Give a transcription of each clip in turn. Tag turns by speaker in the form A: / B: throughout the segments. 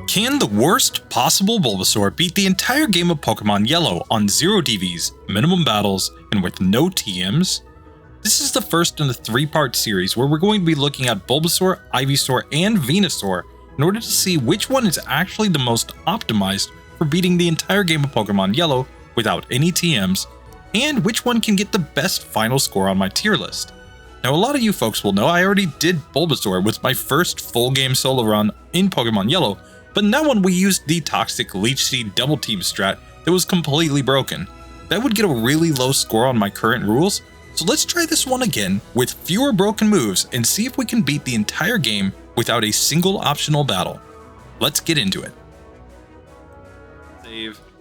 A: Can the worst possible Bulbasaur beat the entire game of Pokemon Yellow on 0 DVs, minimum battles, and with no TMs? This is the first in a 3-part series where we're going to be looking at Bulbasaur, Ivysaur, and Venusaur in order to see which one is actually the most optimized for beating the entire game of Pokemon Yellow without any TMs, and which one can get the best final score on my tier list. Now, a lot of you folks will know I already did Bulbasaur with my first full game solo run in Pokemon Yellow, but in that one we used the toxic Leech Seed double team strat that was completely broken. That would get a really low score on my current rules, so let's try this one again with fewer broken moves and see if we can beat the entire game without a single optional battle. Let's get into it.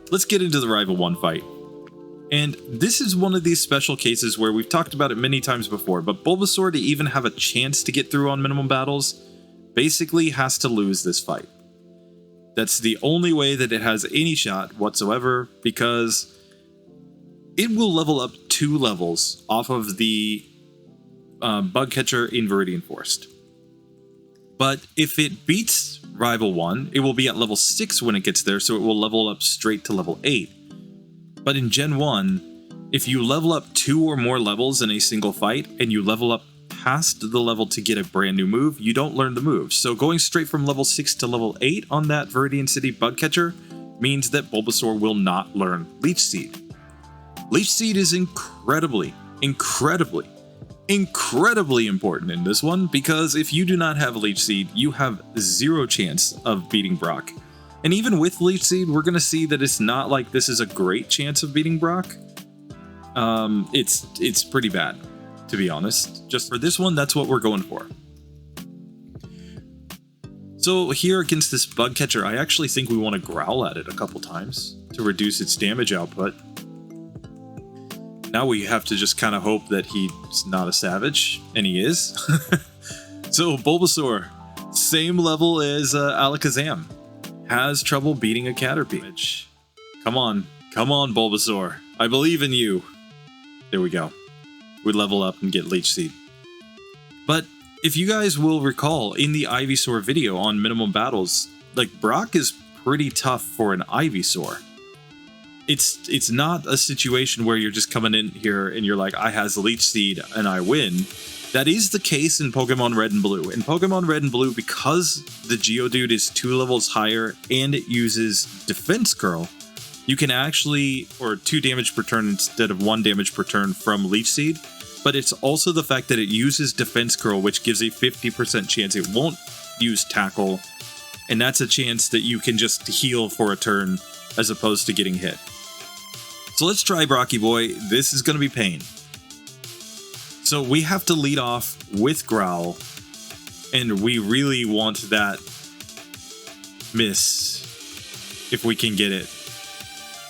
A: Let's get into the Rival 1 fight. And this is one of these special cases where we've talked about it many times before, but Bulbasaur to even have a chance to get through on minimum battles basically has to lose this fight. That's the only way that it has any shot whatsoever, because it will level up 2 levels off of the Bug Catcher in Viridian Forest. But if it beats Rival 1, it will be at level 6 when it gets there, so it will level up straight to level 8. But in Gen 1, if you level up 2 or more levels in a single fight, and you level up past the level to get a brand new move, you don't learn the move. So going straight from level 6 to level 8 on that Viridian City Bug Catcher means that Bulbasaur will not learn Leech Seed. Leech Seed is incredibly important in this one, because if you do not have Leech Seed, you have 0 chance of beating Brock. And even with Leech Seed, we're going to see that it's not like this is a great chance of beating Brock. It's pretty bad, to be honest. Just for this one, that's what we're going for. So here against this Bug Catcher, I actually think we want to growl at it a couple times to reduce its damage output. Now we have to just kind of hope that he's not a savage, and he is. So Bulbasaur, same level as Alakazam, has trouble beating a Caterpie. Come on, Bulbasaur, I believe in you. There we go. We level up and get Leech Seed. But if you guys will recall, in the Ivysaur video on minimum battles, like, Brock is pretty tough for an Ivysaur. It's not a situation where you're just coming in here and you're like, I has Leech Seed and I win. That is the case in Pokemon Red and Blue. In Pokemon Red and Blue, because the Geodude is 2 levels higher and it uses Defense Curl, you can actually, or 2 damage per turn instead of 1 damage per turn from Leech Seed. But it's also the fact that it uses Defense Curl, which gives a 50% chance it won't use Tackle. And that's a chance that you can just heal for a turn as opposed to getting hit. So let's try Brocky Boy. This is going to be pain. So we have to lead off with Growl, and we really want that miss if we can get it.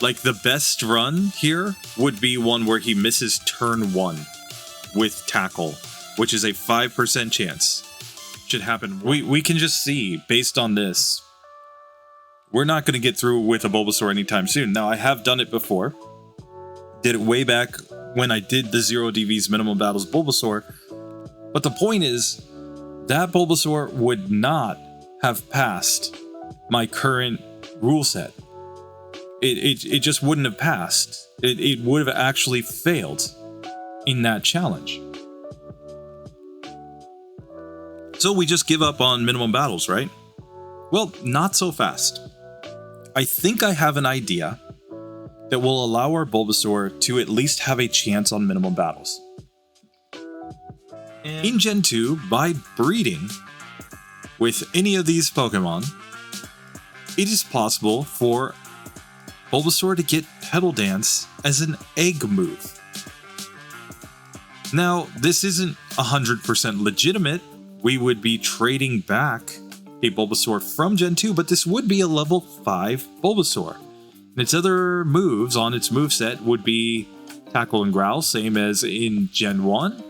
A: Like, the best run here would be one where he misses turn 1 with Tackle, which is a 5% chance. Should happen. We can just see, based on this, we're not going to get through with a Bulbasaur anytime soon. Now, I have done it before. Did it way back when I did the 0 DVs minimum battles Bulbasaur. But the point is, that Bulbasaur would not have passed my current rule set. It just wouldn't have passed. It would have actually failed in that challenge. So we just give up on minimum battles, right? Well, not so fast. I think I have an idea that will allow our Bulbasaur to at least have a chance on minimum battles. In Gen 2, by breeding with any of these Pokemon, it is possible for Bulbasaur to get Petal Dance as an egg move. Now, this isn't 100% legitimate. We would be trading back a Bulbasaur from Gen 2, but this would be a level 5 Bulbasaur. And its other moves on its moveset would be Tackle and Growl, same as in Gen 1.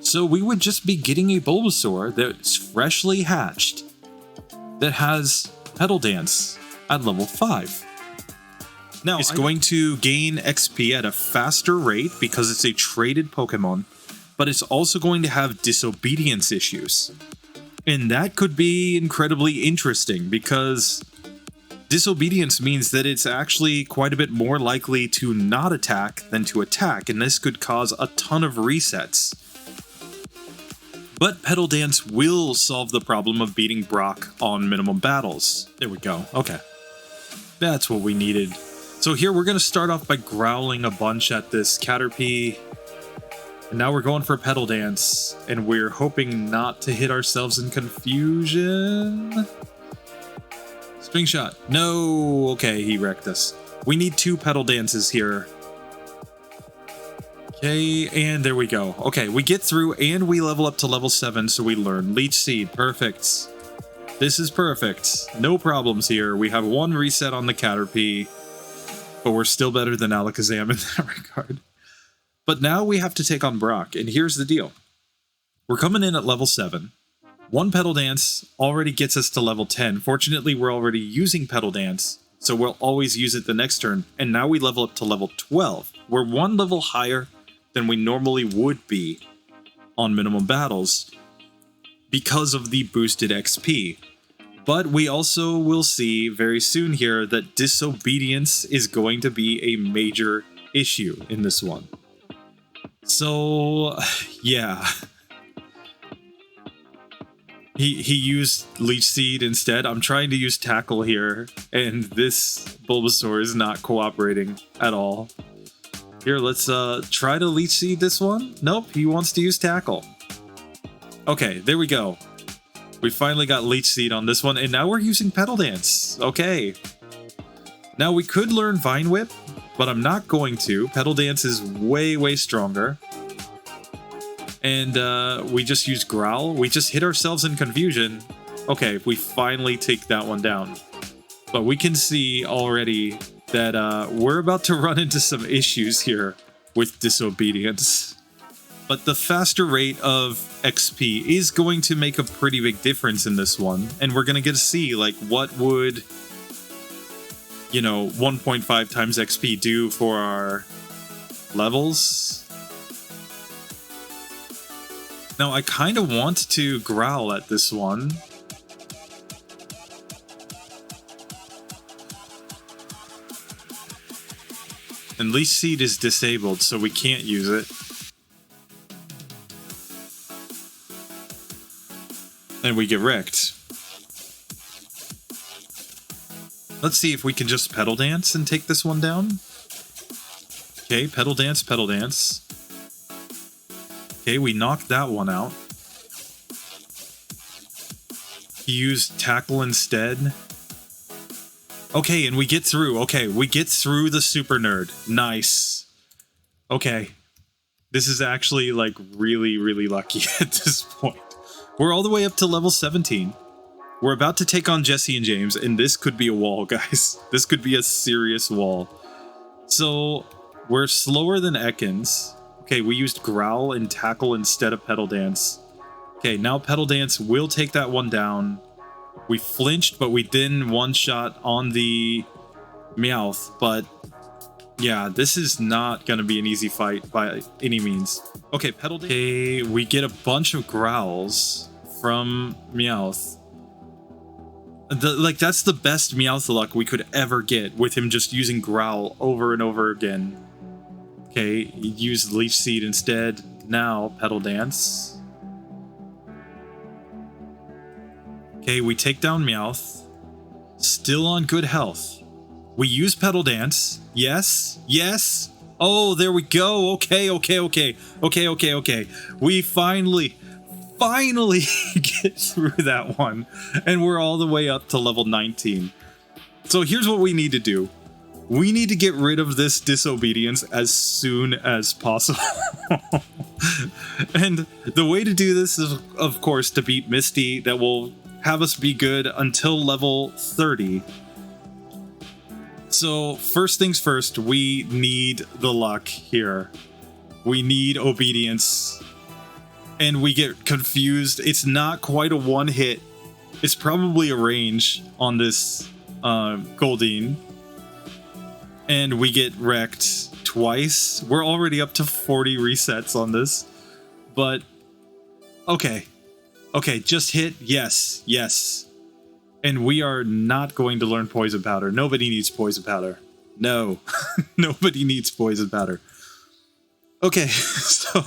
A: So we would just be getting a Bulbasaur that's freshly hatched that has Petal Dance at level 5. Now, it's going to gain XP at a faster rate because it's a traded Pokemon, but it's also going to have disobedience issues. And that could be incredibly interesting because disobedience means that it's actually quite a bit more likely to not attack than to attack, and this could cause a ton of resets. But Petal Dance will solve the problem of beating Brock on minimum battles. There we go. Okay. That's what we needed. So here we're going to start off by growling a bunch at this Caterpie. And now we're going for Petal Dance. And we're hoping not to hit ourselves in confusion. Swing shot. No. Okay, he wrecked us. We need 2 Petal Dances here. Okay, and there we go. Okay, we get through and we level up to level 7, so we learn Leech Seed. Perfect. This is perfect. No problems here. We have 1 reset on the Caterpie, but we're still better than Alakazam in that regard. But now we have to take on Brock, and here's the deal. We're coming in at level 7. 1 Petal Dance already gets us to level 10. Fortunately, we're already using Petal Dance, so we'll always use it the next turn, and now we level up to level 12. We're 1 level higher than we normally would be on minimum battles because of the boosted XP. But we also will see very soon here that disobedience is going to be a major issue in this one. So, yeah. He used Leech Seed instead. I'm trying to use Tackle here, and this Bulbasaur is not cooperating at all. Here, let's try to Leech Seed this one. Nope, he wants to use Tackle. Okay, there we go. We finally got Leech Seed on this one, and now we're using Petal Dance. Okay. Now, we could learn Vine Whip, but I'm not going to. Petal Dance is way, way stronger. And we just use Growl. We just hit ourselves in confusion. Okay, we finally take that one down. But we can see already that we're about to run into some issues here with disobedience. But the faster rate of XP is going to make a pretty big difference in this one. And we're going to get to see, like, what would, you know, 1.5 times XP do for our levels. Now, I kind of want to Growl at this one. And Leech Seed is disabled, so we can't use it. And we get wrecked. Let's see if we can just Petal Dance and take this one down. Okay, Petal Dance, Petal Dance. Okay, we knocked that one out. He used Tackle instead. Okay, and we get through. Okay, we get through the Super Nerd. Nice. Okay. This is actually, like, really, really lucky at this point. We're all the way up to level 17. We're about to take on Jesse and James, and this could be a wall, guys. This could be a serious wall. So, we're slower than Ekans. Okay, we used Growl and Tackle instead of Petal Dance. Okay, now Petal Dance will take that one down. We flinched, but we didn't one-shot on the Meowth. But, yeah, this is not going to be an easy fight by any means. Okay, Petal Dance. Okay, we get a bunch of Growls from Meowth. That's the best Meowth luck we could ever get with him just using Growl over and over again. Okay, he used Leech Seed instead. Now, Petal Dance. Okay, we take down Meowth. Still on good health. We use Petal Dance. Yes, yes. Oh, there we go. Okay. We finally get through that one. And we're all the way up to level 19. So here's what we need to do. We need to get rid of this disobedience as soon as possible. And the way to do this is, of course, to beat Misty. That will have us be good until level 30. So, first things first, we need the luck here. We need obedience. And we get confused. It's not quite a one hit. It's probably a range on this Goldeen. And we get wrecked twice. We're already up to 40 resets on this. But, okay. Okay, just hit. Yes, yes. And we are not going to learn poison powder. Nobody needs poison powder. No, nobody needs poison powder. Okay, so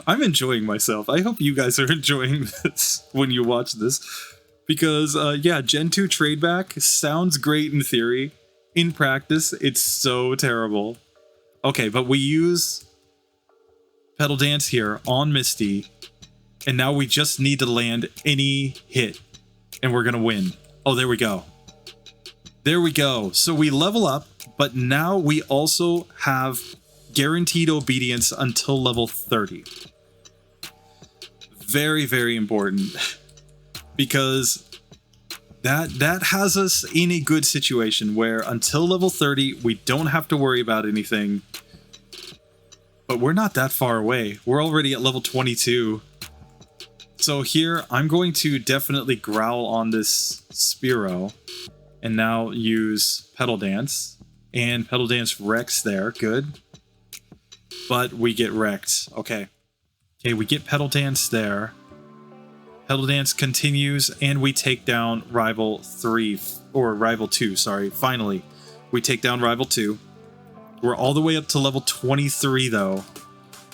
A: I'm enjoying myself. I hope you guys are enjoying this when you watch this. Because, yeah, Gen 2 trade back sounds great in theory. In practice, it's so terrible. Okay, but we use Petal Dance here on Misty. And now we just need to land any hit. And we're gonna win. Oh, there we go. There we go. So we level up, but now we also have guaranteed obedience until level 30. Very, very important. Because that has us in a good situation where until level 30, we don't have to worry about anything. But we're not that far away. We're already at level 22. So here, I'm going to definitely growl on this Spearow, and now use Petal Dance. And Petal Dance wrecks there, good. But we get wrecked, okay. Okay, we get Petal Dance there. Petal Dance continues, and we take down Rival 3, or Rival 2, sorry. Finally, we take down Rival 2. We're all the way up to level 23, though.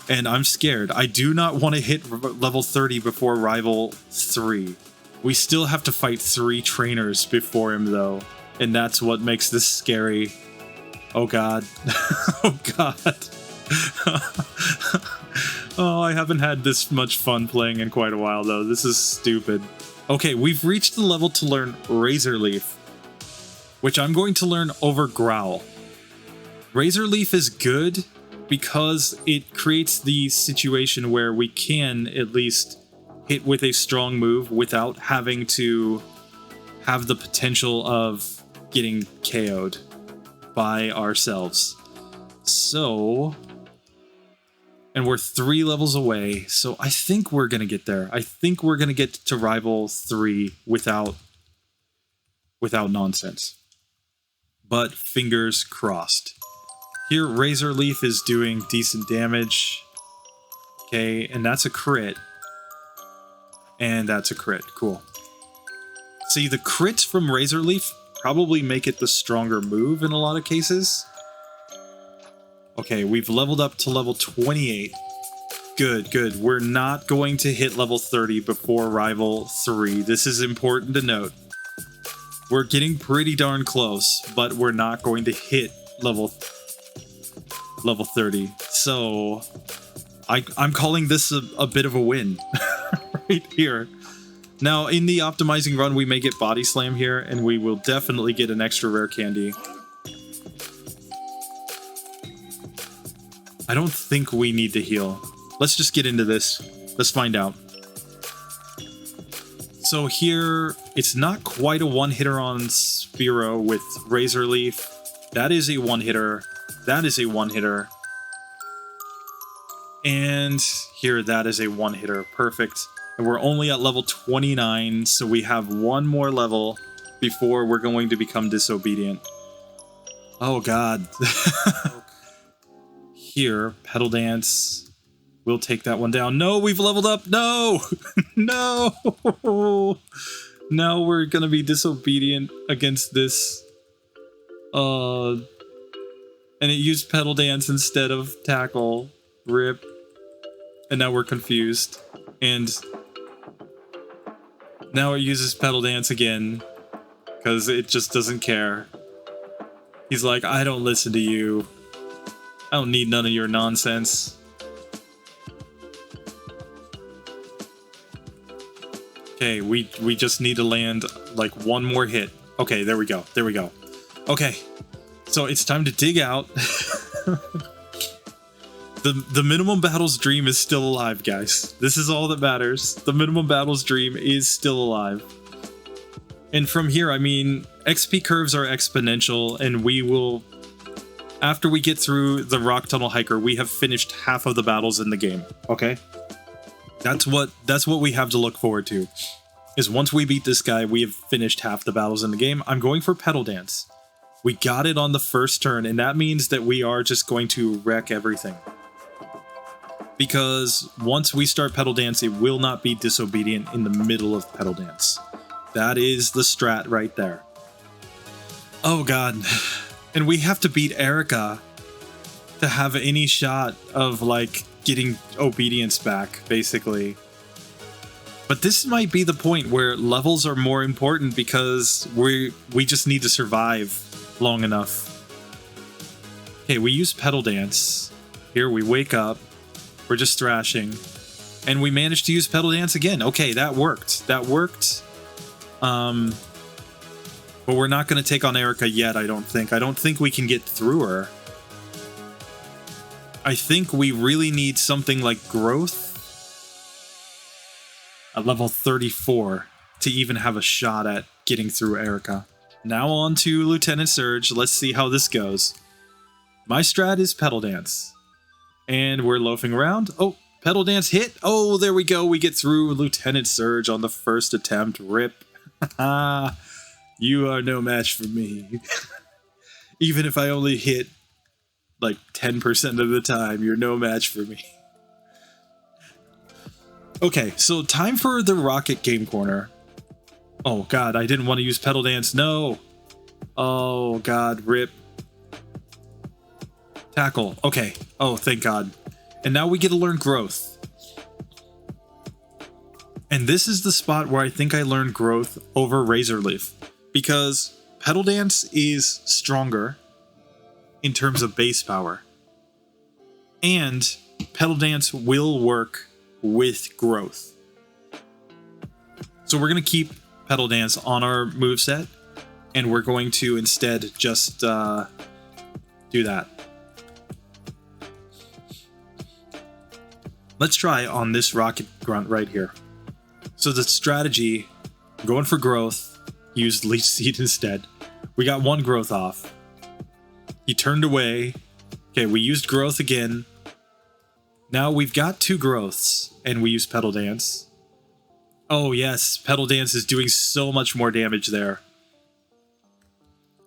A: And I'm scared. I do not want to hit level 30 before Rival 3. We still have to fight 3 trainers before him, though. And that's what makes this scary. Oh, God. Oh, God. Oh, I haven't had this much fun playing in quite a while, though. This is stupid. Okay, we've reached the level to learn Razor Leaf, which I'm going to learn over Growl. Razor Leaf is good because it creates the situation where we can at least hit with a strong move without having to have the potential of getting KO'd by ourselves. So, and we're 3 levels away, so I think we're going to get there. I think we're going to get to Rival 3 without nonsense. But fingers crossed. Here, Razor Leaf is doing decent damage. Okay, and that's a crit. And that's a crit. Cool. See, the crits from Razor Leaf probably make it the stronger move in a lot of cases. Okay, we've leveled up to level 28. Good, good. We're not going to hit level 30 before Rival 3. This is important to note. We're getting pretty darn close, but we're not going to hit level 30. So I'm calling this a bit of a win right here. Now, in the optimizing run, we may get Body Slam here, and we will definitely get an extra rare candy. I don't think we need to heal. Let's just get into this. Let's find out. So here, it's not quite a one-hitter on Spearow with Razor Leaf. That is a one-hitter. That is a one-hitter. And here, that is a one-hitter. Perfect. And we're only at level 29, so we have one more level before we're going to become disobedient. Oh, God. Here, Petal Dance. We'll take that one down. No, we've leveled up. No! No! Now we're gonna be disobedient against this. And it used Petal Dance instead of Tackle. Rip. And now we're confused. And now it uses Petal Dance again. Because it just doesn't care. He's like, I don't listen to you. I don't need none of your nonsense. Okay, we just need to land like one more hit. Okay, there we go. There we go. Okay, so it's time to dig out. The minimum battles dream is still alive, guys. This is all that matters. The minimum battles dream is still alive. And from here, I mean, XP curves are exponential, and we will, after we get through the Rock Tunnel Hiker, we have finished half of the battles in the game, okay? That's what we have to look forward to, is once we beat this guy, we have finished half the battles in the game. I'm going for Petal Dance. We got it on the first turn, and that means that we are just going to wreck everything. because once we start Petal Dance, it will not be disobedient in the middle of Petal Dance. That is the strat right there. Oh god. And we have to beat Erica to have any shot of, like, getting obedience back, basically. But this might be the point where levels are more important because we just need to survive long enough. Okay, we use Petal Dance. Here we wake up. We're just thrashing. And we managed to use Petal Dance again. Okay, that worked. That worked. But we're not going to take on Erica yet, I don't think. I don't think we can get through her. I think we really need something like Growth at level 34 to even have a shot at getting through Erica. Now on to Lieutenant Surge. Let's see how this goes. My strat is Petal Dance. And we're loafing around. Oh, Petal Dance hit. Oh, there we go. We get through Lieutenant Surge on the first attempt. RIP. You are no match for me. Even if I only hit like 10% of the time, you're no match for me. Okay, so time for the Rocket Game Corner. Oh god, I didn't want to use Petal Dance. No. Oh god, RIP. Tackle. Okay. Oh, thank god. And now we get to learn Growth. And this is the spot where I think I learned Growth over Razor Leaf. Because Petal Dance is stronger in terms of base power. And Petal Dance will work with Growth. So we're going to keep Petal Dance on our moveset. And we're going to instead just do that. Let's try on this Rocket Grunt right here. So the strategy, going for Growth, used Leech Seed instead. We got one Growth off. He turned away. Okay, we used Growth again. Now we've got two Growths, and we use Petal Dance. Oh yes, Petal Dance is doing so much more damage there.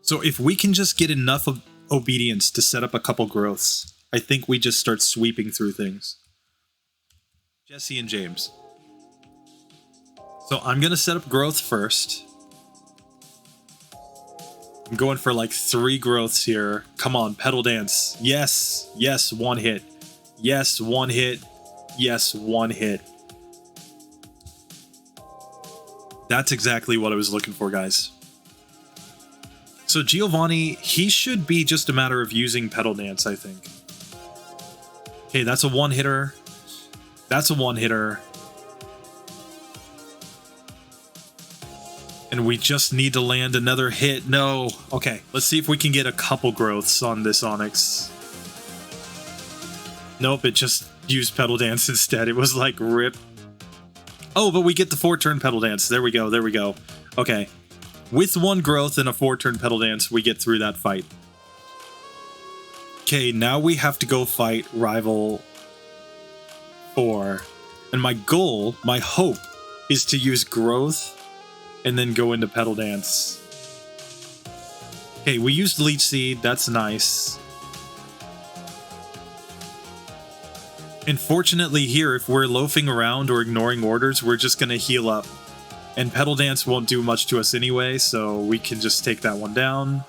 A: So if we can just get enough of obedience to set up a couple Growths, I think we just start sweeping through things. Jesse and James. So I'm going to set up Growth first. I'm going for like 3 Growths here. Come on, Petal Dance. Yes, yes, one hit. Yes, one hit. Yes, one hit. That's exactly what I was looking for, guys. So Giovanni, he should be just a matter of using Petal Dance, I think. Okay, that's a one-hitter. That's a one-hitter. And we just need to land another hit. No. Okay, let's see if we can get a couple Growths on this Onix. Nope, it just used Petal Dance instead. It was like RIP. Oh, but we get the 4-turn Petal Dance. There we go, there we go. Okay. With 1 Growth and a 4-turn Petal Dance, we get through that fight. Okay, now we have to go fight Rival 4. And my goal, my hope, is to use Growth and then go into Petal Dance. Okay, we used Leech Seed. That's nice. And fortunately here, if we're loafing around or ignoring orders, we're just going to heal up. And Petal Dance won't do much to us anyway, so we can just take that one down.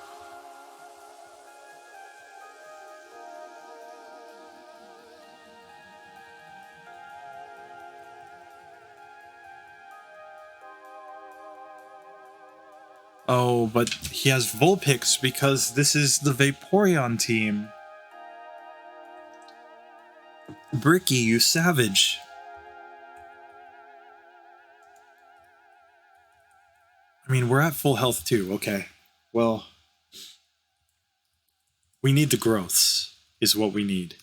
A: Oh, but he has Vulpix because this is the Vaporeon team. Bricky, you savage. I mean, we're at full health too. Okay. Well, we need the Growths, is what we need.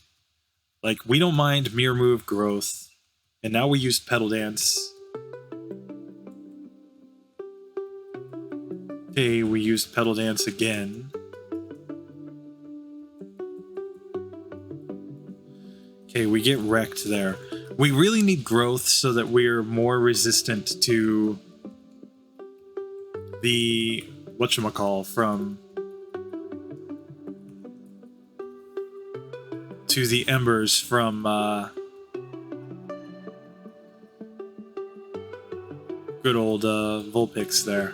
A: Like, we don't mind Mirror Move, Growth. And now we used Petal Dance. Okay, we used Petal Dance again. Okay, we get wrecked there. We really need Growth so that we're more resistant to the whatchamacall from to the embers from Good old Vulpix there.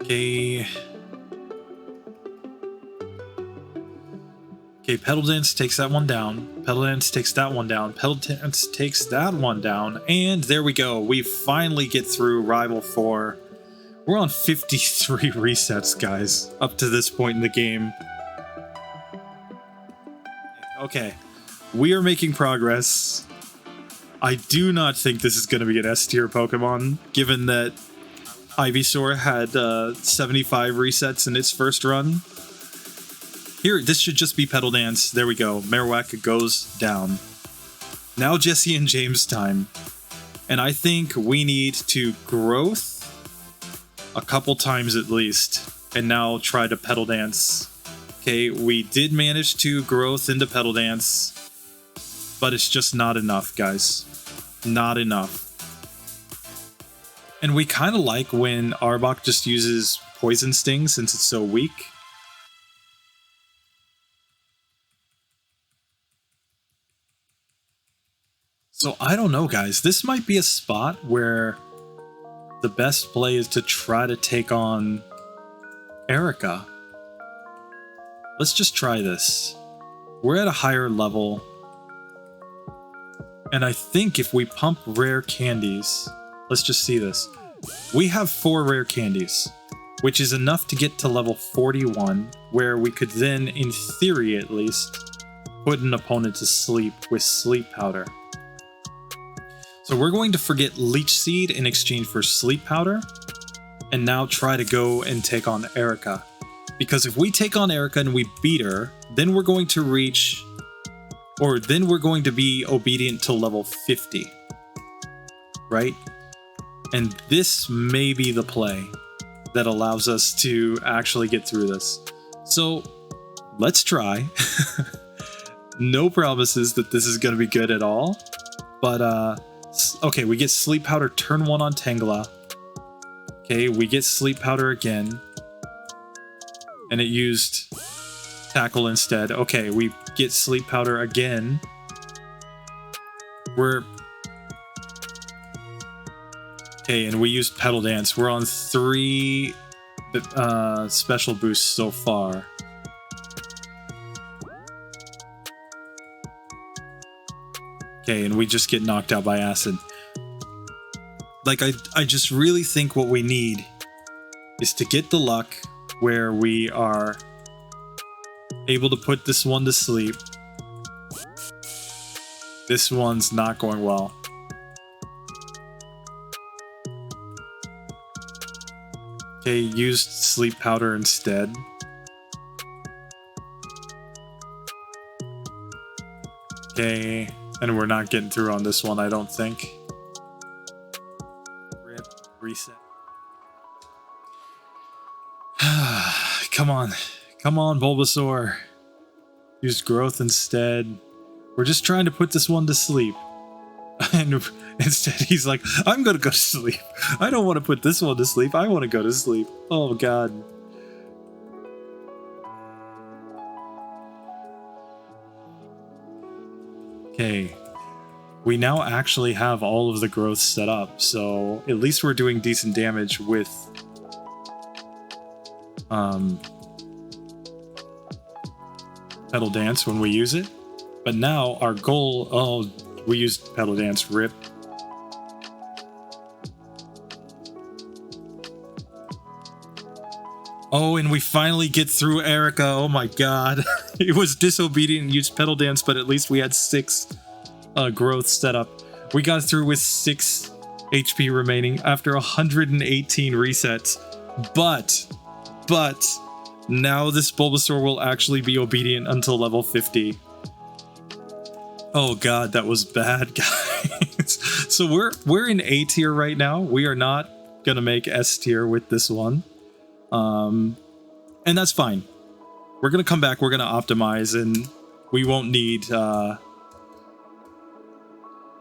A: Okay. Okay, Petal Dance takes that one down. Petal Dance takes that one down. Petal Dance takes that one down. And there we go. We finally get through Rival 4. We're on 53 resets, guys, up to this point in the game. Okay, we are making progress. I do not think this is going to be an S tier Pokemon, given that Ivysaur had 75 resets in its first run. Here, this should just be Petal Dance. There we go. Marowak goes down. Now Jesse and James time. And I think we need to growth a couple times at least. And now try to Petal Dance. Okay, we did manage to growth into Petal Dance. But it's just not enough, guys. Not enough. And we kind of like when Arbok just uses Poison Sting since it's so weak. So I don't know, guys. This might be a spot where the best play is to try to take on Erica. Let's just try this. We're at a higher level. And I think if we pump rare candies, let's just see this. We have 4 rare candies, which is enough to get to level 41, where we could then, in theory at least, put an opponent to sleep with Sleep Powder. So we're going to forget Leech Seed in exchange for Sleep Powder, and now try to go and take on Erica. Because if we take on Erica and we beat her, then we're going to reach, or then we're going to be obedient to level 50. Right? And this may be the play that allows us to actually get through this. So let's try. No promises that this is going to be good at all. But, okay, we get Sleep Powder turn 1 on Tangela. Okay, we get Sleep Powder again. And it used Tackle instead. Okay, we get Sleep Powder again. Okay, and we used Petal Dance. We're on 3 special boosts so far. Okay, and we just get knocked out by Acid. Like, I just really think what we need is to get the luck where we are able to put this one to sleep. This one's not going well. Okay, used Sleep Powder instead. Okay, and we're not getting through on this one, I don't think. Rip, reset. Come on. Come on, Bulbasaur. Use growth instead. We're just trying to put this one to sleep. And instead he's like, I'm gonna go to sleep. I don't want to put this one to sleep. I want to go to sleep. Oh, God. Okay. We now actually have all of the growth set up, so at least we're doing decent damage with Petal Dance when we use it. But now our goal, oh, we used Petal Dance, rip. Oh, and we finally get through Erica. Oh my God. It was disobedient and used Petal Dance, but at least we had 6 growth set up. We got through with 6 HP remaining after 118 resets. But now this Bulbasaur will actually be obedient until level 50. Oh God, that was bad, guys. So we're in A tier right now. We are not gonna make S tier with this one. And that's fine. We're gonna come back, we're gonna optimize, and we won't need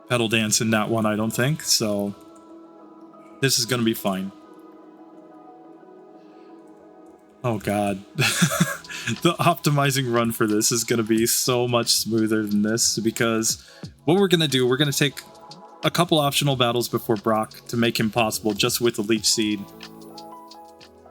A: Petal Dance in that one, I don't think. So this is gonna be fine. Oh god. The optimizing run for this is going to be so much smoother than this, because what we're going to do, we're going to take a couple optional battles before Brock to make him possible just with the Leech Seed.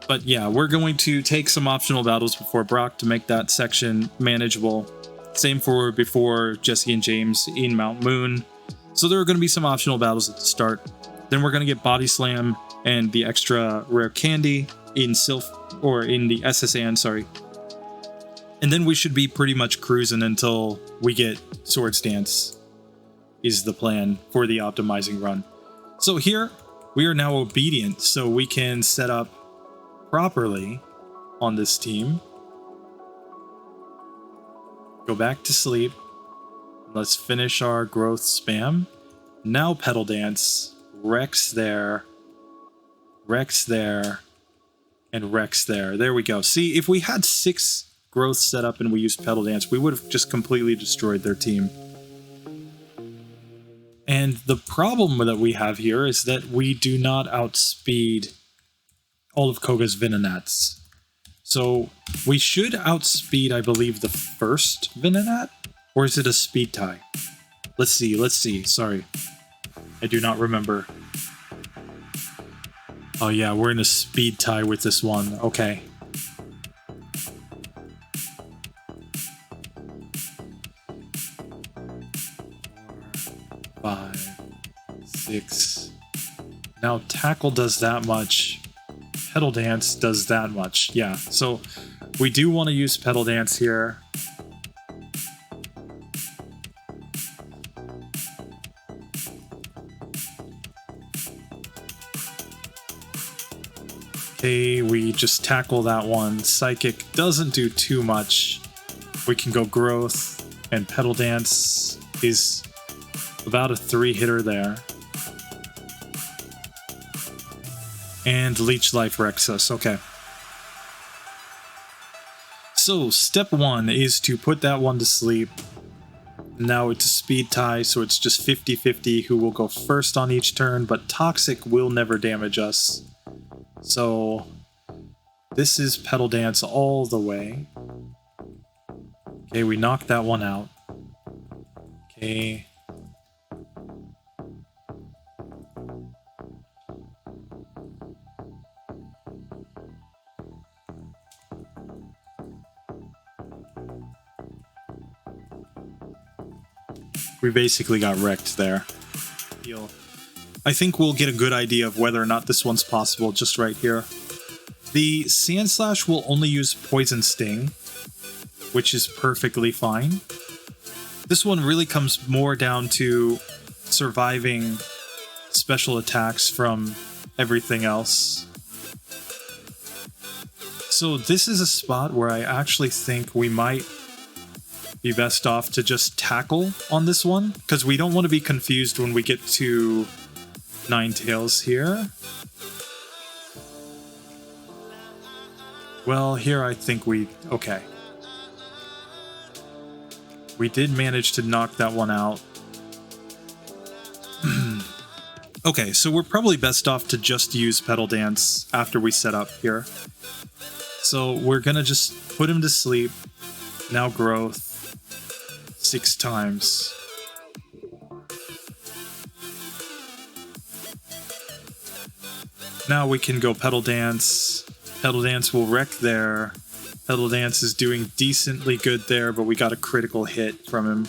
A: But yeah, we're going to take some optional battles before Brock to make that section manageable. Same for before Jesse and James in Mount Moon. So there are going to be some optional battles at the start. Then we're going to get Body Slam and the extra rare candy in the SS Anne, sorry. And then we should be pretty much cruising until we get Swords Dance, is the plan for the optimizing run. So here, we are now obedient, so we can set up properly on this team. Go back to sleep. Let's finish our growth spam. Now Petal Dance. Rex there. Rex there. And Rex there. There we go. See, if we had 6 growth set up and we used Petal Dance, we would have just completely destroyed their team. And the problem that we have here is that we do not outspeed all of Koga's Venonats. So we should outspeed, I believe, the first Venonat? Or is it a speed tie? Let's see. Sorry. I do not remember. Oh yeah, we're in a speed tie with this one. Okay. 5, 6. Now Tackle does that much. Petal Dance does that much. Yeah, so we do want to use Petal Dance here. Okay, we just tackle that one. Psychic doesn't do too much. We can go Growth, and Petal Dance is about a 3-hitter there. And Leech Life wrecks us. Okay. So, step 1 is to put that one to sleep. Now it's a speed tie, so it's just 50-50 who will go first on each turn, but Toxic will never damage us. So, this is Petal Dance all the way. Okay, we knocked that one out. Okay. We basically got wrecked there. I think we'll get a good idea of whether or not this one's possible just right here. The Sand Slash will only use Poison Sting, which is perfectly fine. This one really comes more down to surviving special attacks from everything else. So this is a spot where I actually think we might be best off to just tackle on this one, because we don't want to be confused when we get to Ninetales here. Well, here I think okay. We did manage to knock that one out. Okay, so we're probably best off to just use Petal Dance after we set up here. So we're gonna just put him to sleep. Now Growth. 6 times. Now we can go Petal Dance. Petal Dance will wreck there. Petal Dance is doing decently good there, but we got a critical hit from him.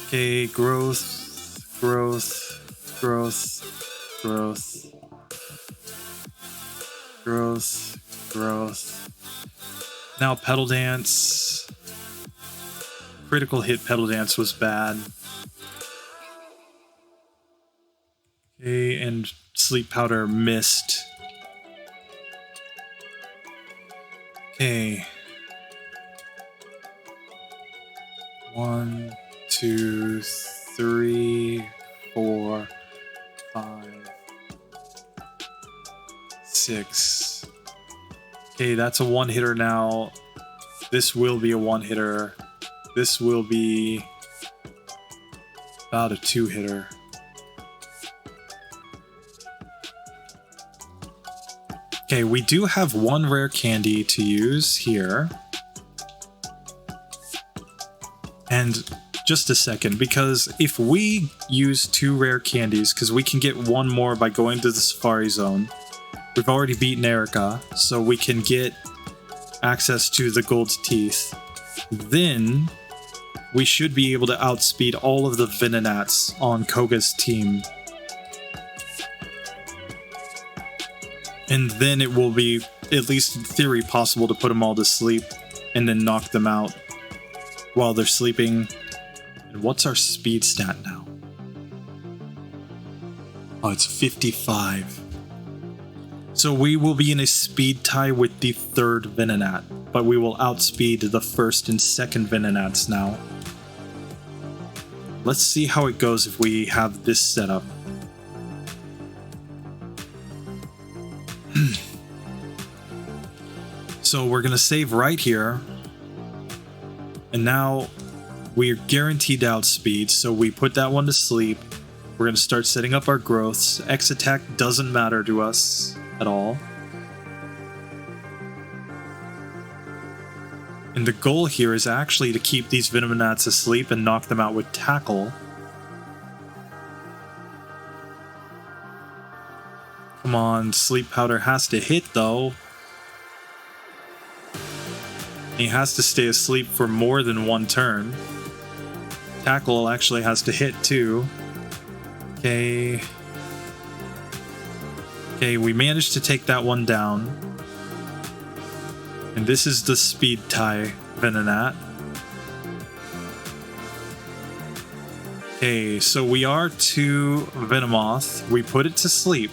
A: Okay, Growth, Growth, Growth, Growth, Growth, Growth. Now Petal Dance. Critical hit Petal Dance was bad. Okay, and Sleep Powder missed. Okay. 1, 2, 3, 4, 5, 6. Okay, that's a 1-hitter now. This will be a 1-hitter. This will be about a 2-hitter. Okay, we do have one rare candy to use here. And just a second, because if we use 2 rare candies, because we can get 1 more by going to the Safari Zone. We've already beaten Erica, so we can get access to the Gold Teeth. Then we should be able to outspeed all of the Venonats on Koga's team. And then it will be, at least in theory, possible to put them all to sleep and then knock them out while they're sleeping. And what's our speed stat now? Oh, it's 55. So we will be in a speed tie with the 3rd Venonat, but we will outspeed the 1st and 2nd Venonats now. Let's see how it goes if we have this setup. So we're going to save right here. And now we're guaranteed to outspeed, so we put that one to sleep. We're going to start setting up our growths. X attack doesn't matter to us at all. And the goal here is actually to keep these Venonats asleep and knock them out with Tackle. Come on, Sleep Powder has to hit though. He has to stay asleep for more than 1 turn. Tackle actually has to hit too. Okay. Okay, we managed to take that one down. And this is the speed tie Venonat. Okay, so we are to Venomoth. We put it to sleep.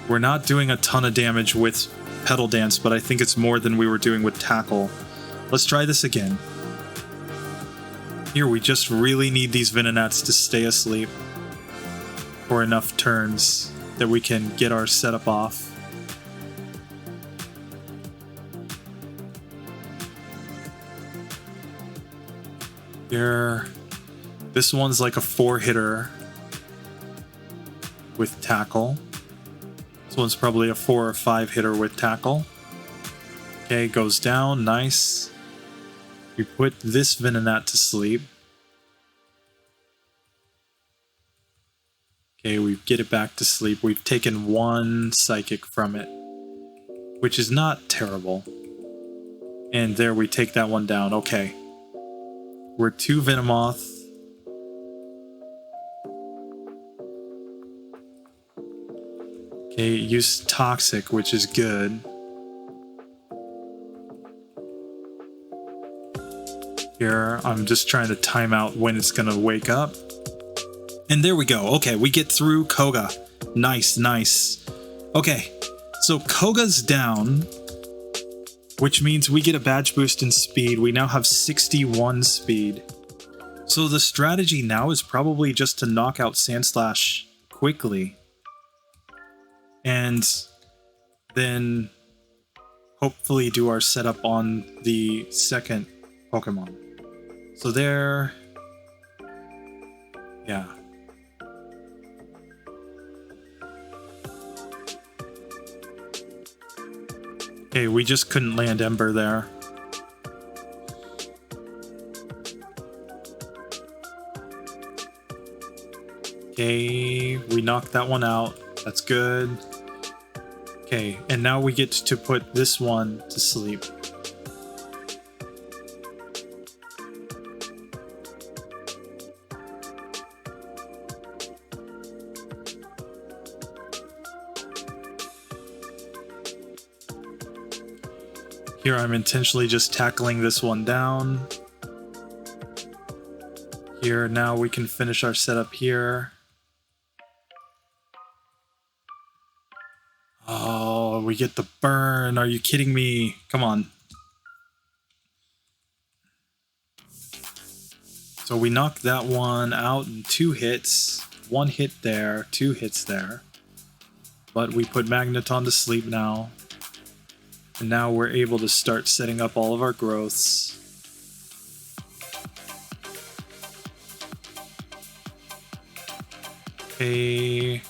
A: We're not doing a ton of damage with Petal Dance, but I think it's more than we were doing with Tackle. Let's try this again. Here, we just really need these Venonats to stay asleep for enough turns that we can get our setup off. Here, this one's like a 4-hitter with Tackle. This one's probably a 4 or 5-hitter with Tackle. Okay, goes down, nice. We put this Venonat to sleep. Okay, we get it back to sleep. We've taken 1 Psychic from it, which is not terrible. And there, we take that one down. Okay. We're 2 Venomoth. Okay, use Toxic, which is good. Here, I'm just trying to time out when it's gonna wake up. And there we go. Okay, we get through Koga. Nice, nice. Okay, so Koga's down, which means we get a badge boost in speed. We now have 61 speed. So the strategy now is probably just to knock out Sandslash quickly. And then hopefully do our setup on the 2nd Pokemon. So there... yeah. Okay, we just couldn't land Ember there. Okay, we knocked that one out. That's good. Okay, and now we get to put this one to sleep. Here I'm intentionally just tackling this one down. Here, now we can finish our setup here. Oh, we get the burn. Are you kidding me? Come on. So we knocked that one out in 2 hits. 1 hit there, 2 hits there. But we put Magneton to sleep now. And now we're able to start setting up all of our growths. Okay.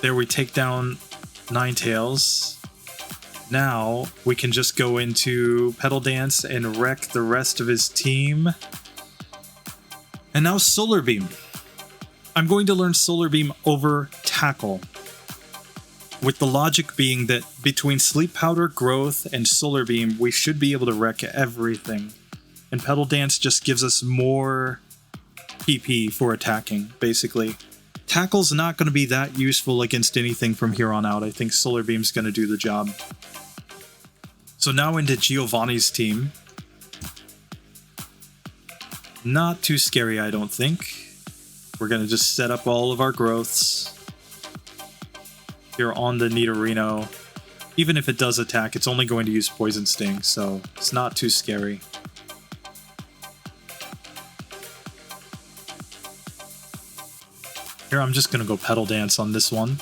A: There we take down Ninetales. Now we can just go into Petal Dance and wreck the rest of his team. And now Solar Beam. I'm going to learn Solar Beam over Tackle, with the logic being that between Sleep Powder, Growth, and Solar Beam, we should be able to wreck everything. And Petal Dance just gives us more PP for attacking, basically. Tackle's not going to be that useful against anything from here on out. I think Solar Beam's going to do the job. So now into Giovanni's team. Not too scary, I don't think. We're going to just set up all of our growths here on the Nidorino. Even if it does attack, it's only going to use Poison Sting, so it's not too scary. Here, I'm just going to go Petal Dance on this one.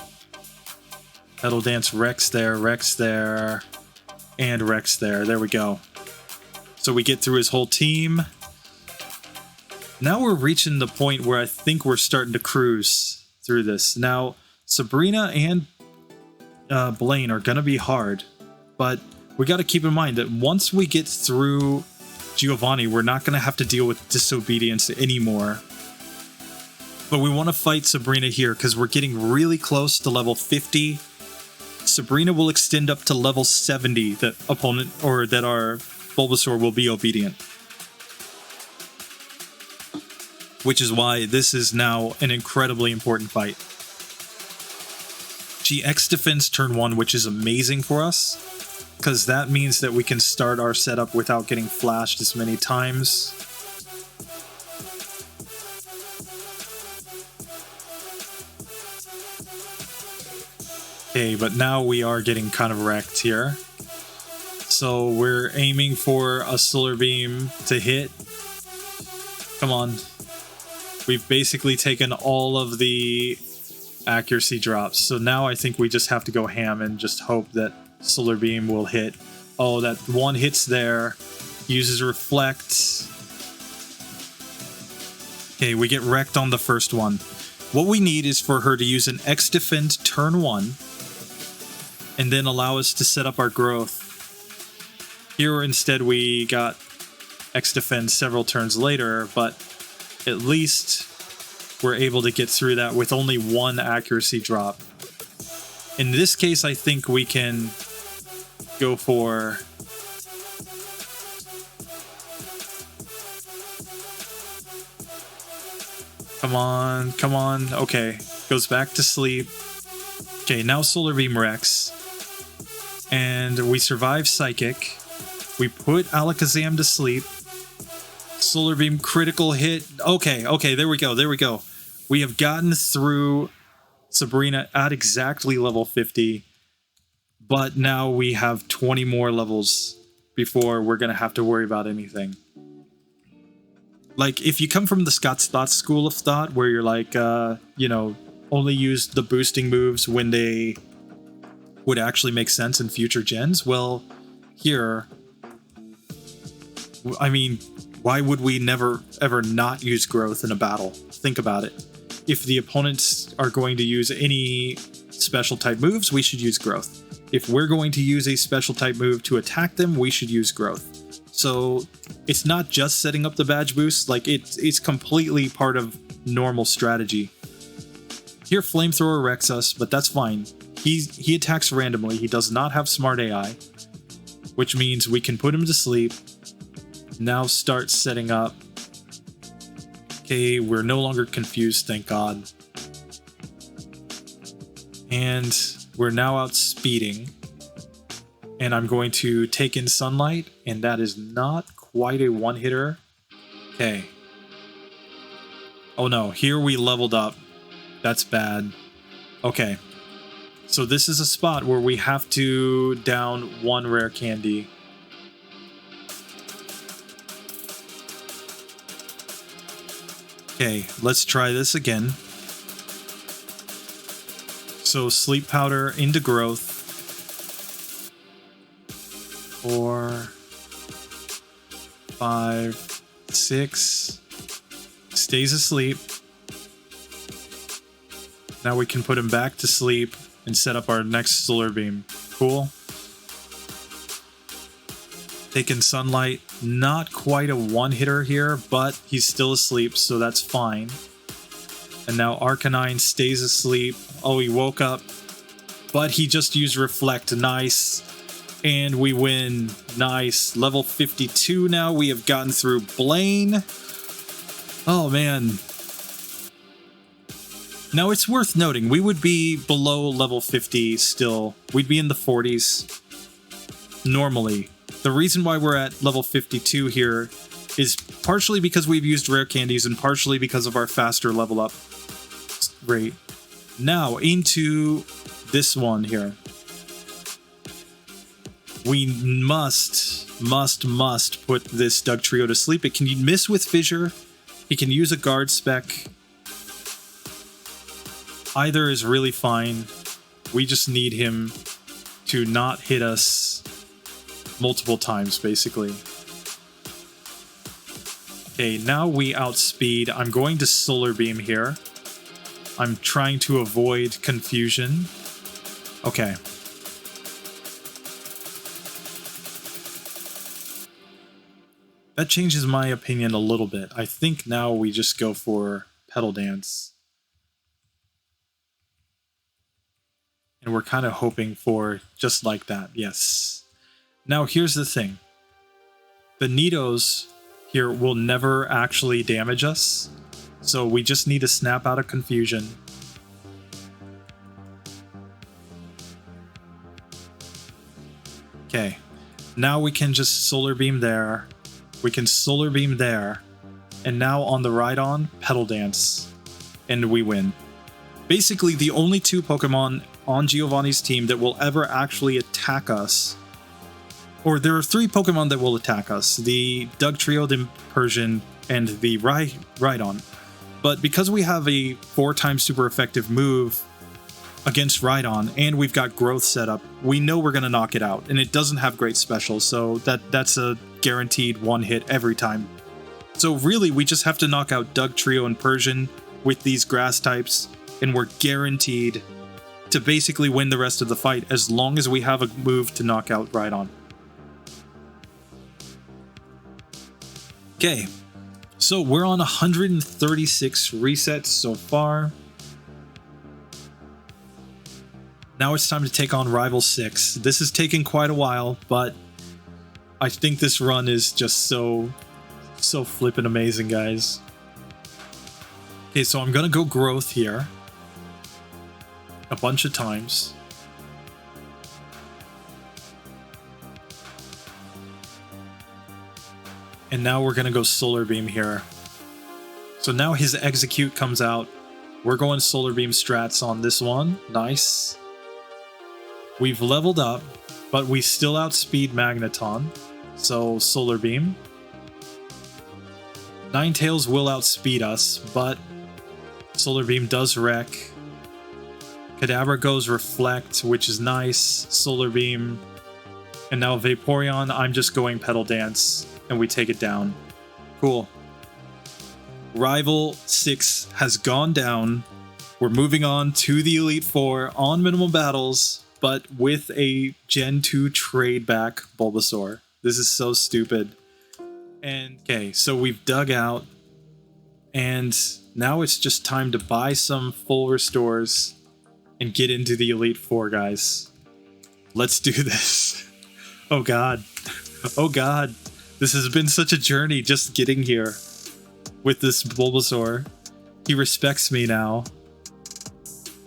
A: Petal Dance wrecks there, and wrecks there. There we go. So we get through his whole team. Now we're reaching the point where I think we're starting to cruise through this. Now, Sabrina and Blaine are going to be hard, but we got to keep in mind that once we get through Giovanni, we're not going to have to deal with disobedience anymore. But we want to fight Sabrina here because we're getting really close to level 50. Sabrina will extend up to level 70 that opponent or that our Bulbasaur will be obedient. Which is why this is now an incredibly important fight. She X defends turn 1, which is amazing for us, because that means that we can start our setup without getting flashed as many times. Okay, but now we are getting kind of wrecked here. So we're aiming for a Solar Beam to hit. Come on. We've basically taken all of the accuracy drops. So now I think we just have to go ham and just hope that Solar Beam will hit. Oh, that one hits there. Uses Reflect. Okay, we get wrecked on the first one. What we need is for her to use an X Defend turn 1 and then allow us to set up our growth. Here instead we got X Defend several turns later, but at least we're able to get through that with only one accuracy drop. In this case, I think we can go for... Come on, come on. Okay, goes back to sleep. Okay, now Solar Beam wrecks. And we survive Psychic. We put Alakazam to sleep. Solar Beam critical hit. Okay, there we go. We have gotten through Sabrina at exactly level 50, but now we have 20 more levels before we're going to have to worry about anything. Like, if you come from the Scott's Thoughts school of thought, where you're like, only use the boosting moves when they would actually make sense in future gens, well, here, I mean... why would we never, ever not use growth in a battle? Think about it. If the opponents are going to use any special type moves, we should use growth. If we're going to use a special type move to attack them, we should use growth. So it's not just setting up the badge boost, like it's completely part of normal strategy. Here Flamethrower wrecks us, but that's fine. He attacks randomly, he does not have smart AI, which means we can put him to sleep. Now start setting up. Okay, we're no longer confused, thank God. And we're now outspeeding. And I'm going to take in Sunlight, and that is not quite a one-hitter. Okay. Oh no, here we leveled up. That's bad. Okay. So this is a spot where we have to down one rare candy. Okay, let's try this again. So Sleep Powder into growth. 4, 5, 6. Stays asleep. Now we can put him back to sleep and set up our next solar beam. Cool. Taking sunlight. Not quite a one-hitter here, but he's still asleep, so that's fine. And now Arcanine stays asleep. Oh, he woke up, but he just used Reflect. Nice. And we win. Nice. Level 52 now. We have gotten through Blaine. Oh, man. Now, it's worth noting, we would be below level 50 still. We'd be in the 40s normally. The reason why we're at level 52 here is partially because we've used rare candies and partially because of our faster level up rate. Now, into this one here. We must put this Dugtrio to sleep. It can miss with Fissure. He can use a guard spec. Either is really fine. We just need him to not hit us multiple times, basically. Okay, now we outspeed. I'm going to Solar Beam here. I'm trying to avoid confusion. Okay. That changes my opinion a little bit. I think now we just go for Petal Dance. And we're kind of hoping for just like that, yes. Now here's the thing. The Nidos here will never actually damage us. So we just need to snap out of confusion. Okay. Now we can just Solar Beam there. We can Solar Beam there. And now on the Rhydon, Petal Dance. And we win. Basically, the only two Pokemon on Giovanni's team that will ever actually attack us, or there are three Pokemon that will attack us, the Dugtrio, the Persian, and the Rhydon. But because we have a 4x super effective move against Rhydon, and we've got Growth set up, we know we're going to knock it out, and it doesn't have great specials, so that's a guaranteed one hit every time. So really, we just have to knock out Dugtrio and Persian with these grass types, and we're guaranteed to basically win the rest of the fight as long as we have a move to knock out Rhydon. Okay, so we're on 136 resets so far. Now it's time to take on Rival 6. This has taken quite a while, but I think this run is just so flippin' amazing, guys. Okay, so I'm gonna go Growth here a bunch of times. And now we're gonna go Solar Beam here. So now his Execute comes out. We're going Solar Beam strats on this one. Nice. We've leveled up, but we still outspeed Magneton. So Solar Beam. Ninetales will outspeed us, but Solar Beam does wreck. Kadabra goes Reflect, which is nice. Solar Beam. And now Vaporeon, I'm just going Petal Dance, and we take it down. Cool. Rival 6 has gone down. We're moving on to the Elite Four on minimal battles, but with a Gen 2 trade back Bulbasaur. This is so stupid. And okay, so we've dug out, and now it's just time to buy some full restores and get into the Elite Four, guys. Let's do this. Oh god. Oh god. This has been such a journey just getting here with this Bulbasaur. He respects me now.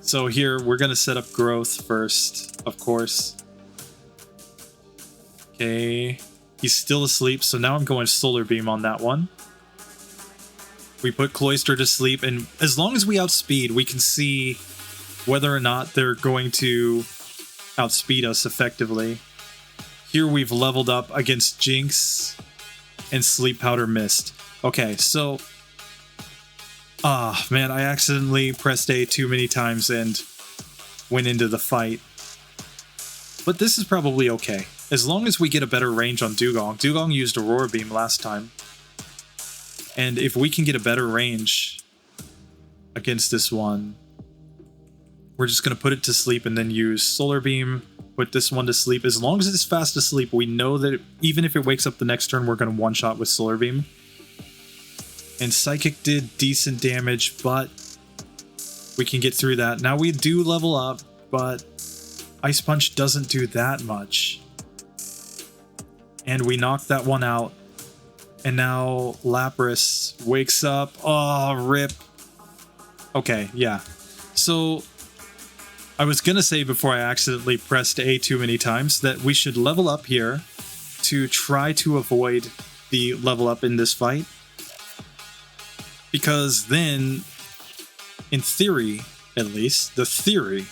A: So here, we're gonna set up Growth first, of course. Okay. He's still asleep, so now I'm going Solar Beam on that one. We put Cloyster to sleep, and as long as we outspeed, we can see whether or not they're going to outspeed us effectively. Here we've leveled up against Jinx and Sleep Powder Mist. Okay, so... ah, man, I accidentally pressed A too many times and went into the fight. But this is probably okay. As long as we get a better range on Dugong. Dugong used Aurora Beam last time. And if we can get a better range against this one, we're just going to put it to sleep and then use Solar Beam, put this one to sleep. As long as it's fast asleep, we know that even if it wakes up the next turn, we're going to one-shot with Solar Beam. And Psychic did decent damage, but we can get through that. Now we do level up, but Ice Punch doesn't do that much. And we knocked that one out. And now Lapras wakes up. Oh, rip. Okay, yeah. So I was going to say before I accidentally pressed A too many times that we should level up here to try to avoid the level up in this fight. Because then, in theory, at least, the theory,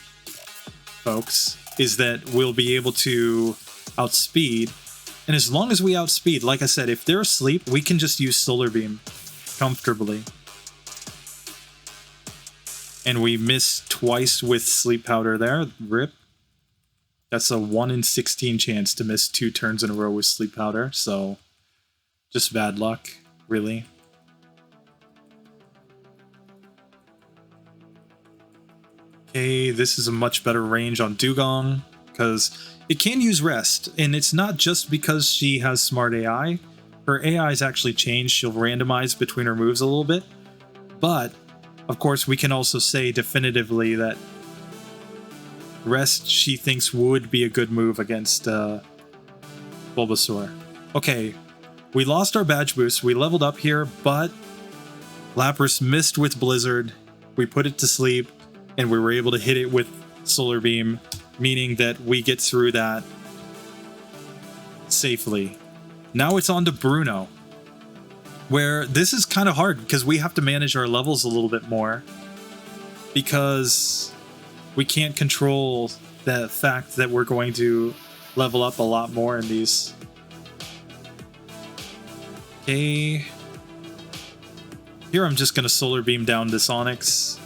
A: folks, is that we'll be able to outspeed. And as long as we outspeed, like I said, if they're asleep, we can just use Solar Beam comfortably. And we missed twice with Sleep Powder there. Rip. That's a 1 in 16 chance to miss 2 turns in a row with Sleep Powder. So, just bad luck, really. Okay, this is a much better range on Dugong, because it can use Rest, and it's not just because she has Smart AI. Her AI has actually changed. She'll randomize between her moves a little bit. But, of course, we can also say definitively that Rest, she thinks, would be a good move against Bulbasaur. Okay, we lost our badge boost. We leveled up here, but Lapras missed with Blizzard. We put it to sleep, and we were able to hit it with Solar Beam, meaning that we get through that safely. Now it's on to Bruno, where this is kind of hard because we have to manage our levels a little bit more, because we can't control the fact that we're going to level up a lot more in these. Okay. Here I'm just going to Solar Beam down this Onix.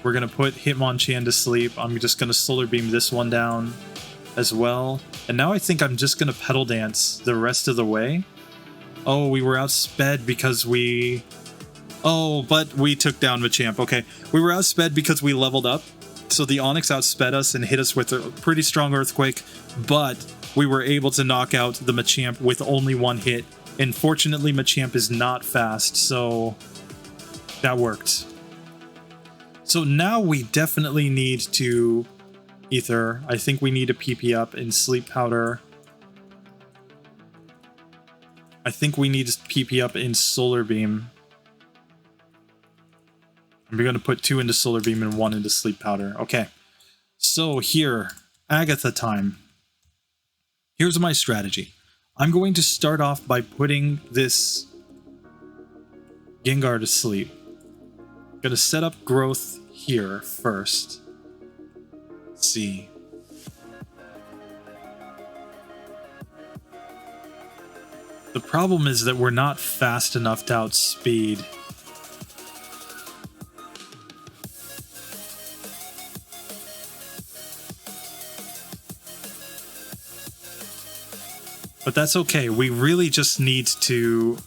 A: We're going to put Hitmonchan to sleep. I'm just going to Solar Beam this one down as well. And now I think I'm just going to Petal Dance the rest of the way. Oh, we were outsped because we... Oh, but we took down Machamp. Okay, we were outsped because we leveled up. So the Onix outsped us and hit us with a pretty strong Earthquake. But we were able to knock out the Machamp with only one hit. And fortunately, Machamp is not fast, so that worked. So now we definitely need to Ether. I think we need to PP up in Sleep Powder. I think we need to PP up in Solar Beam. I'm going to put 2 into Solar Beam and 1 into Sleep Powder. Okay. So here, Agatha time. Here's my strategy. I'm going to start off by putting this Gengar to sleep. I'm going to set up growth here first. Let's see. The problem is that we're not fast enough to outspeed. But that's okay. We really just need to...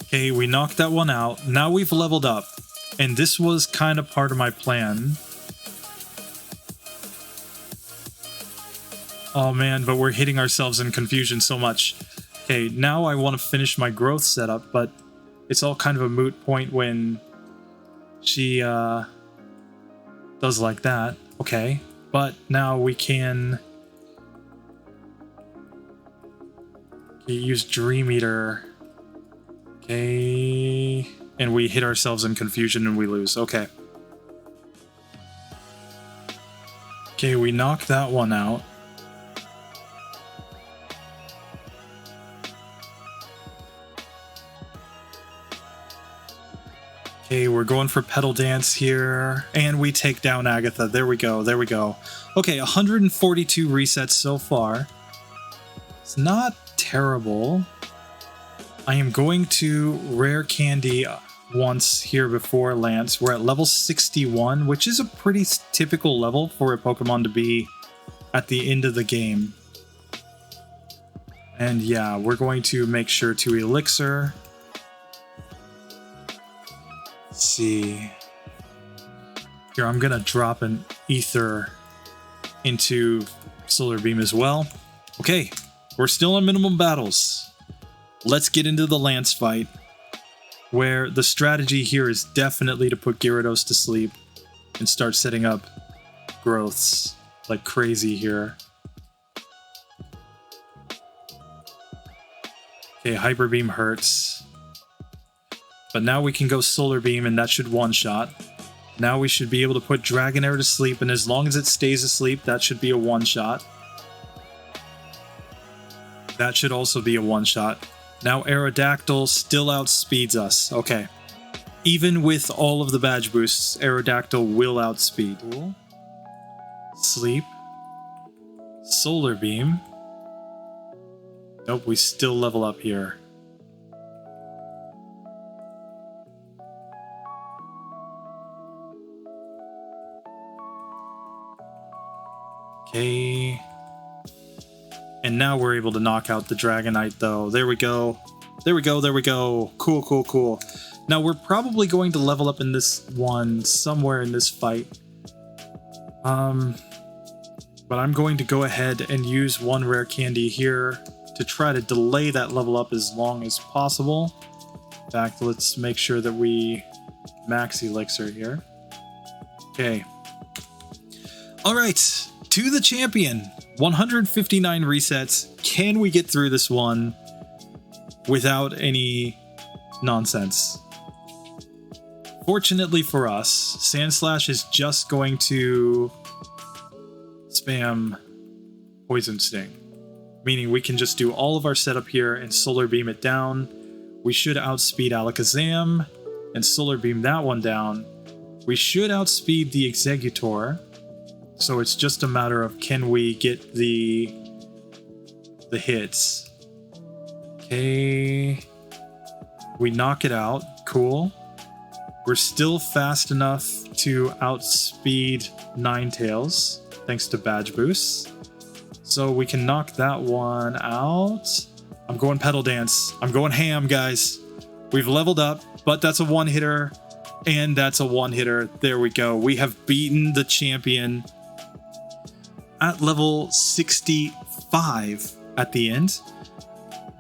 A: Okay, we knocked that one out. Now we've leveled up. And this was kind of part of my plan. Oh man, but we're hitting ourselves in confusion so much. Okay, now I want to finish my growth setup, but it's all kind of a moot point when she does like that. Okay, but now we can use Dream Eater. Okay, and we hit ourselves in confusion and we lose. Okay. Okay, we knock that one out. Okay, we're going for Petal Dance here, and we take down Agatha. There we go, there we go. Okay, 142 resets so far. It's not terrible.
B: I am going to rare candy once here before Lance. We're at level 61, which is a pretty typical level for a Pokemon to be at the end of the game. And yeah, we're going to make sure to Elixir. Let's see. Here, I'm going to drop an Ether into Solar Beam as well. Okay, we're still on minimum battles. Let's get into the Lance fight, where the strategy here is definitely to put Gyarados to sleep and start setting up growths like crazy here. Okay, Hyper Beam hurts. But now we can go Solar Beam and that should one-shot. Now we should be able to put Dragonair to sleep, and as long as it stays asleep, that should be a one-shot. That should also be a one-shot. Now Aerodactyl still outspeeds us. Okay. Even with all of the badge boosts, Aerodactyl will outspeed. Cool. Sleep. Solar Beam. Nope, we still level up here. Okay. And now we're able to knock out the Dragonite, though. There we go. There we go, there we go. Cool, cool, cool. Now, we're probably going to level up in this one somewhere in this fight. But I'm going to go ahead and use one rare candy here to try to delay that level up as long as possible. In fact, let's make sure that we max Elixir here. Okay. All right, to the champion. 159 resets. Can we get through this one without any nonsense? Fortunately for us, Sandslash is just going to spam Poison Sting, meaning we can just do all of our setup here and Solar Beam it down. We should outspeed Alakazam and Solar Beam that one down. We should outspeed the Exeggutor. So it's just a matter of can we get the hits. Okay. We knock it out. Cool. We're still fast enough to outspeed Ninetales, thanks to badge boosts. So we can knock that one out. I'm going Petal Dance. I'm going ham, guys. We've leveled up, but that's a one-hitter, and that's a one-hitter. There we go. We have beaten the champion at level 65 at the end.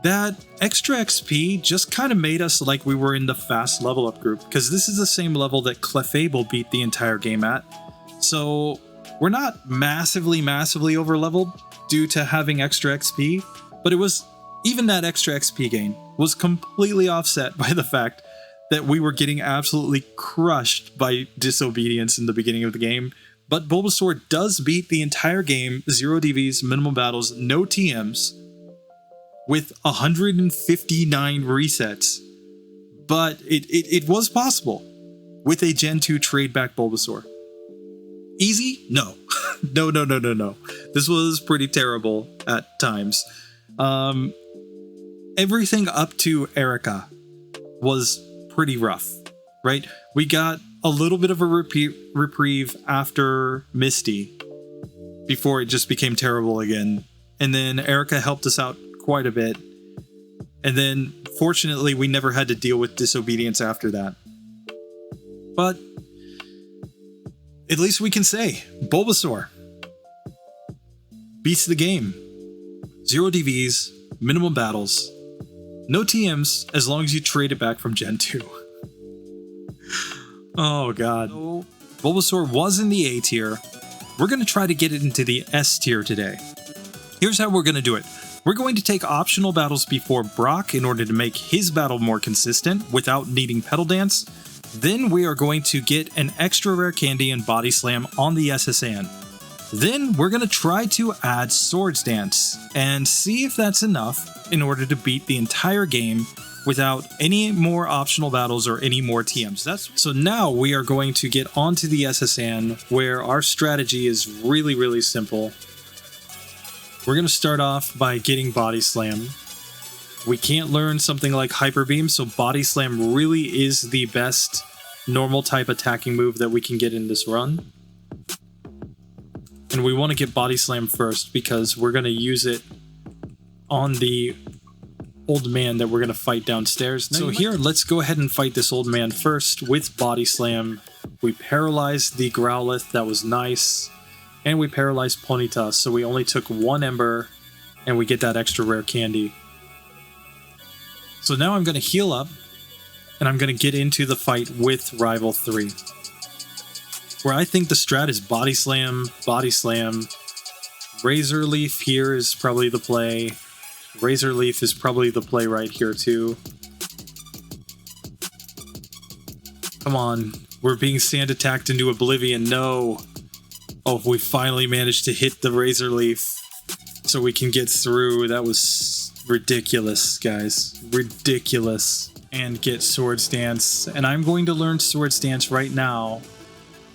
B: That extra XP just kind of made us like we were in the fast level up group, because this is the same level that Clefable beat the entire game at. So we're not massively over leveled due to having extra XP, but it was, even that extra XP gain was completely offset by the fact that we were getting absolutely crushed by disobedience in the beginning of the game. But Bulbasaur does beat the entire game, 0 DVs, minimum battles, no TMs, with 159 resets. But it was possible with a Gen 2 trade back Bulbasaur. Easy? No. No. This was pretty terrible at times. Everything up to Erica was pretty rough, right? We got a little bit of a reprieve after Misty before it just became terrible again. And then Erica helped us out quite a bit. And then, fortunately, we never had to deal with disobedience after that. But at least we can say Bulbasaur beats the game. 0 DVs, minimum battles, no TMs as long as you trade it back from Gen 2. Oh god. Bulbasaur was in the A tier. We're going to try to get it into the S tier today. Here's how we're going to do it. We're going to take optional battles before Brock in order to make his battle more consistent without needing Petal Dance. Then we are going to get an extra rare candy and Body Slam on the SSN. Then we're going to try to add Swords Dance and see if that's enough in order to beat the entire game without any more optional battles or any more TMs. So now we are going to get onto the SSN, where our strategy is really simple. We're going to start off by getting Body Slam. We can't learn something like Hyper Beam, so Body Slam really is the best normal type attacking move that we can get in this run. And we want to get Body Slam first because we're going to use it on the old man that we're going to fight downstairs. So here, let's go ahead and fight this old man first with Body Slam. We paralyzed the Growlithe, that was nice. And we paralyzed Ponyta, so we only took 1 Ember, and we get that extra rare candy. So now I'm going to heal up, and I'm going to get into the fight with Rival 3. Where I think the strat is Body Slam, Body Slam. Razor Leaf here is probably the play. Razor Leaf is probably the play right here too. Come on, we're being sand attacked into oblivion, no! Oh, we finally managed to hit the Razor Leaf so we can get through. That was ridiculous, guys. Ridiculous. And get Swords Dance. And I'm going to learn Swords Dance right now.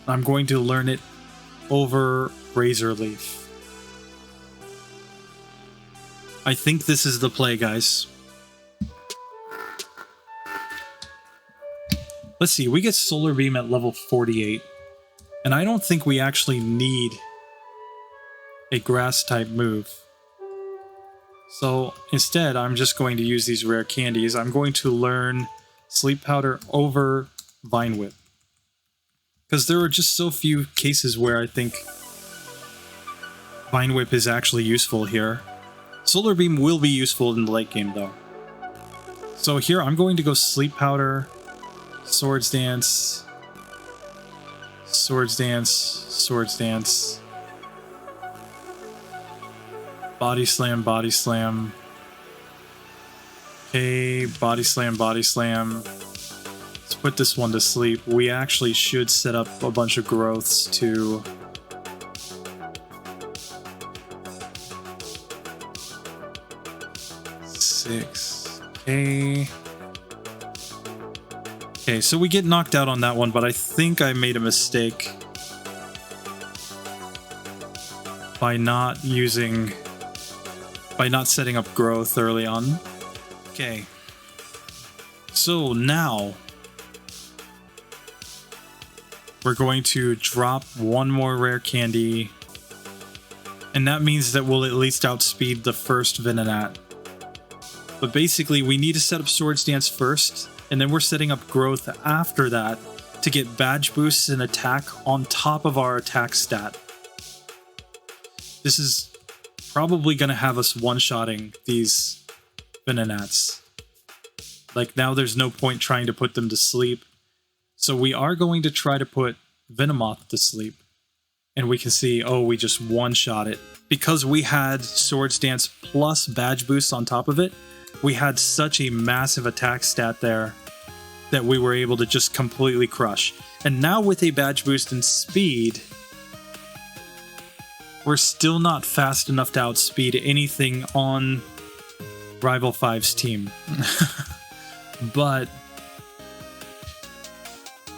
B: I'm going to learn it over Razor Leaf. I think this is the play, guys. Let's see, we get Solar Beam at level 48. And I don't think we actually need a grass type move. So instead, I'm just going to use these rare candies. I'm going to learn Sleep Powder over Vine Whip. Because there are just so few cases where I think Vine Whip is actually useful here. Solar Beam will be useful in the late game, though. So here, I'm going to go Sleep Powder, Swords Dance, Swords Dance, Swords Dance, Body Slam, Body Slam. Okay, Body Slam, Body Slam. Let's put this one to sleep. We actually should set up a bunch of growths to... Okay. Okay, so we get knocked out on that one, but I think I made a mistake by not setting up growth early on. Okay. So now we're going to drop 1 more rare candy, and that means that we'll at least outspeed the first Venonat. But basically, we need to set up Swords Dance first, and then we're setting up growth after that to get badge boosts and attack on top of our attack stat. This is probably going to have us one-shotting these Venonats. Like, now there's no point trying to put them to sleep. So we are going to try to put Venomoth to sleep. And we can see, oh, we just one-shot it. Because we had Swords Dance plus badge boosts on top of it, we had such a massive attack stat there that we were able to just completely crush. And now with a badge boost in speed, we're still not fast enough to outspeed anything on Rival 5's team. But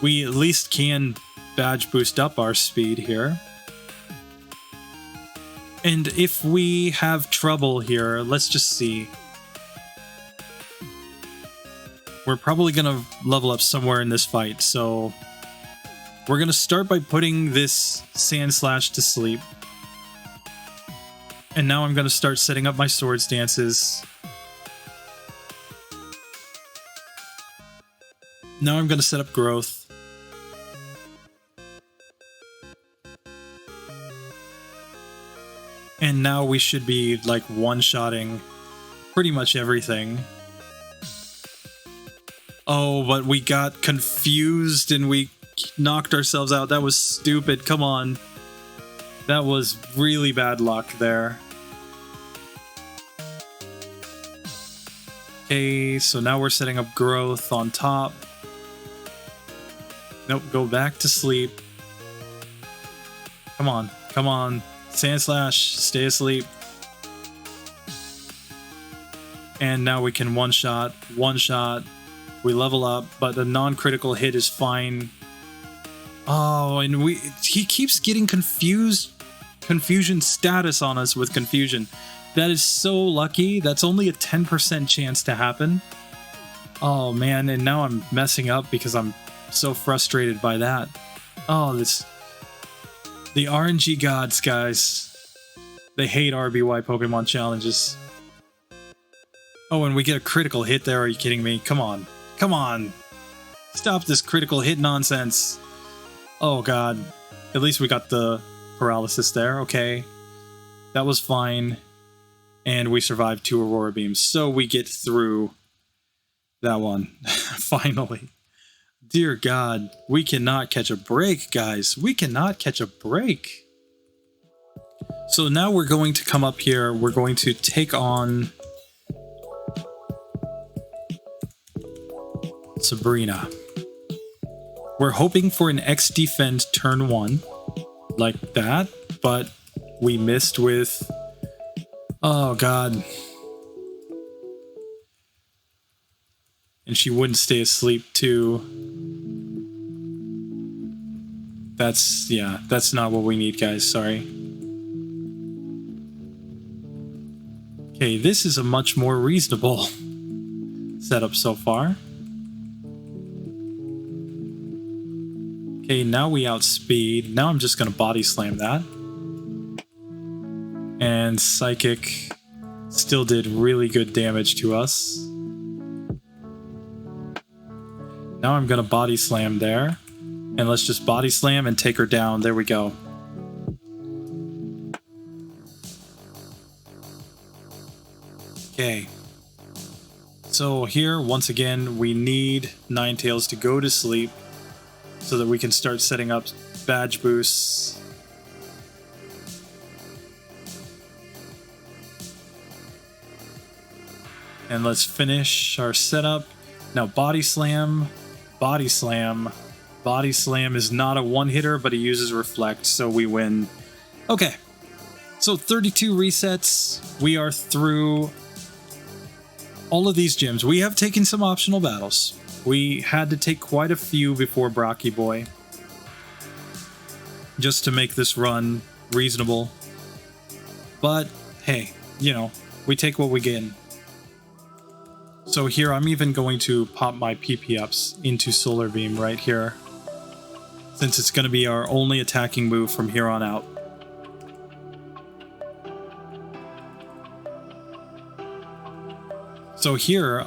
B: we at least can badge boost up our speed here. And if we have trouble here, let's just see. We're probably going to level up somewhere in this fight, so we're going to start by putting this Sand Slash to sleep. And now I'm going to start setting up my Swords Dances. Now I'm going to set up growth. And now we should be like one-shotting pretty much everything. Oh, but we got confused and we knocked ourselves out. That was stupid. Come on. That was really bad luck there. Okay, so now we're setting up growth on top. Nope, go back to sleep. Come on, come on. Sand Slash, stay asleep. And now we can one-shot. We level up, but the non-critical hit is fine. Oh, and he keeps getting confusion status on us with confusion. That is so lucky. That's only a 10% chance to happen. Oh man, and now I'm messing up because I'm so frustrated by that. Oh, the RNG gods, guys. They hate RBY Pokemon challenges. Oh, and we get a critical hit there. Are you kidding me? Come on. Come on. Stop this critical hit nonsense. Oh god. At least we got the paralysis there. Okay. That was fine. And we survived 2 Aurora Beams. So we get through that one. Finally. Dear God. We cannot catch a break, guys. We cannot catch a break. So now we're going to come up here. We're going to take on Sabrina. We're hoping for an X defend turn 1 like that, but we missed with... Oh god. And she wouldn't stay asleep too. That's not what we need, guys, sorry. Okay, this is a much more reasonable setup so far. Okay, now we outspeed. Now I'm just gonna body slam that. And Psychic still did really good damage to us. Now I'm gonna body slam there. And let's just body slam and take her down. There we go. Okay. So here, once again, we need Ninetales to go to sleep so that we can start setting up badge boosts. And let's finish our setup. Now body slam, body slam. Body slam is not a one-hitter, but he uses reflect, so we win. Okay. So 32 resets. We are through all of these gyms. We have taken some optional battles. We had to take quite a few before Brocky Boy, just to make this run reasonable. But hey, you know, we take what we get. So here, I'm even going to pop my PP ups into Solar Beam right here, since it's going to be our only attacking move from here on out. So here,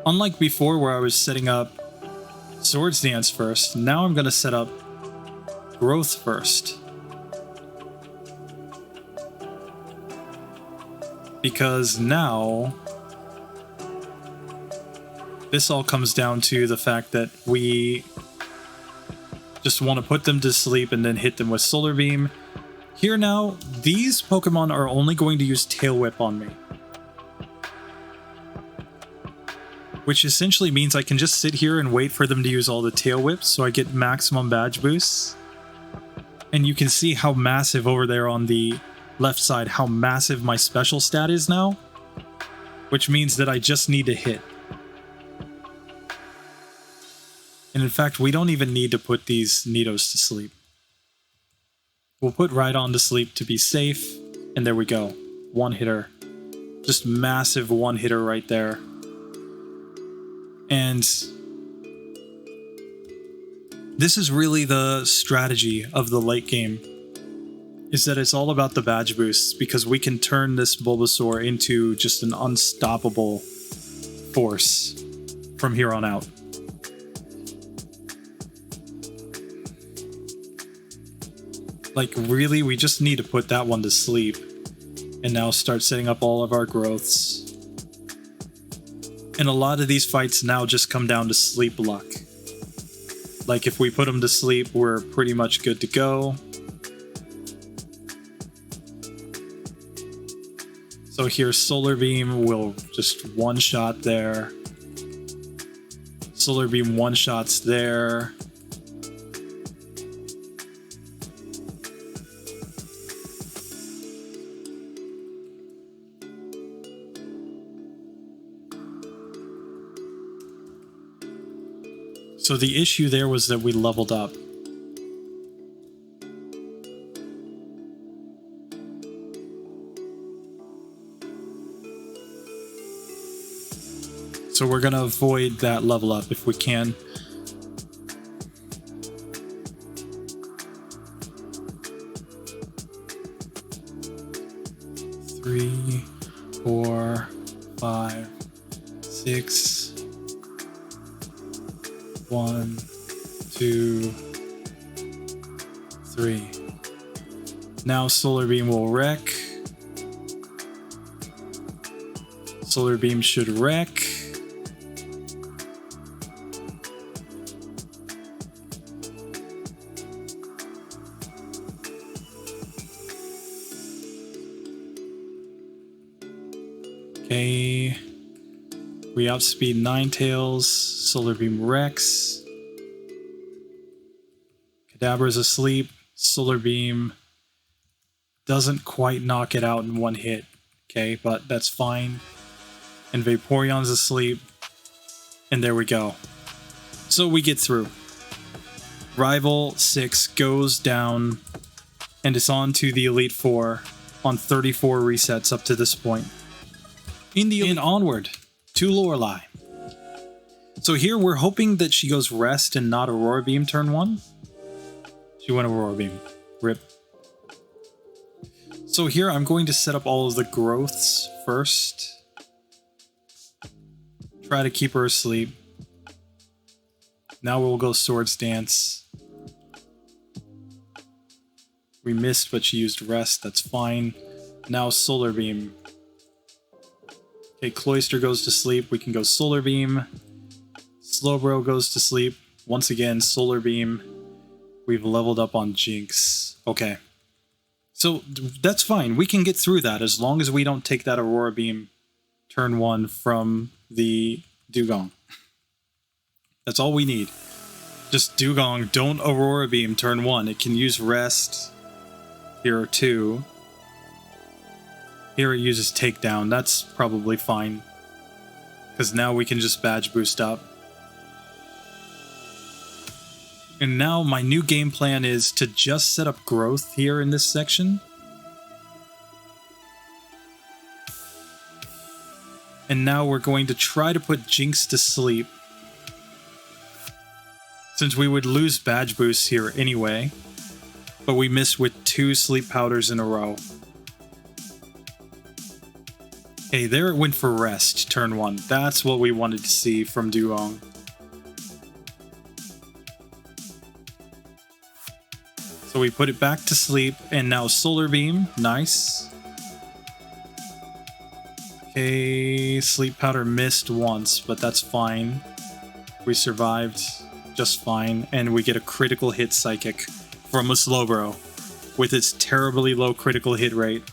B: unlike before where I was setting up Swords Dance first, now I'm going to set up Growth first. Because now, this all comes down to the fact that we just want to put them to sleep and then hit them with Solar Beam. Here now, these Pokemon are only going to use Tail Whip on me, which essentially means I can just sit here and wait for them to use all the Tail Whips so I get maximum badge boosts. And you can see how massive over there on the left side, how massive my special stat is now, which means that I just need to hit. And in fact, we don't even need to put these Nidos to sleep. We'll put Rhydon to sleep to be safe, and there we go. One hitter. Just massive one hitter right there. And this is really the strategy of the late game, is that it's all about the badge boosts, because we can turn this Bulbasaur into just an unstoppable force from here on out. Like, really, we just need to put that one to sleep and now start setting up all of our growths. And a lot of these fights now just come down to sleep luck. Like, if we put them to sleep, we're pretty much good to go. So here's Solar Beam, we'll just one-shot there. Solar Beam one-shots there. So the issue there was that we leveled up. So we're gonna avoid that level up if we can. Three, 4, 5, 6. 1, 2, 3. Now Solar Beam will wreck. Solar Beam should wreck. Okay. We outspeed Ninetales. Solar Beam wrecks. Kadabra's asleep. Solar Beam doesn't quite knock it out in one hit. Okay, but that's fine. And Vaporeon's asleep. And there we go. So we get through. Rival 6 goes down. And it's on to the Elite 4 on 34 resets up to this point. And onward to Lorelei. So here we're hoping that she goes Rest and not Aurora Beam turn 1. She went Aurora Beam. RIP. So here I'm going to set up all of the growths first. Try to keep her asleep. Now we'll go Swords Dance. We missed, but she used Rest. That's fine. Now Solar Beam. Okay, Cloyster goes to sleep. We can go Solar Beam. Slowbro goes to sleep. Once again, Solar Beam. We've leveled up on Jinx. Okay. So that's fine. We can get through that as long as we don't take that Aurora Beam turn 1 from the Dugong. That's all we need. Just Dugong, don't Aurora Beam turn 1. It can use Rest. Here are 2. Here it uses Takedown. That's probably fine. Because now we can just Badge Boost up. And now my new game plan is to just set up growth here in this section. And now we're going to try to put Jinx to sleep. Since we would lose Badge Boosts here anyway. But we missed with 2 Sleep Powders in a row. Okay, there it went for Rest, turn 1. That's what we wanted to see from Dugong. So we put it back to sleep, and now Solar Beam. Nice. Okay, Sleep Powder missed once, but that's fine. We survived just fine, and we get a critical hit Psychic from a Slowbro with its terribly low critical hit rate.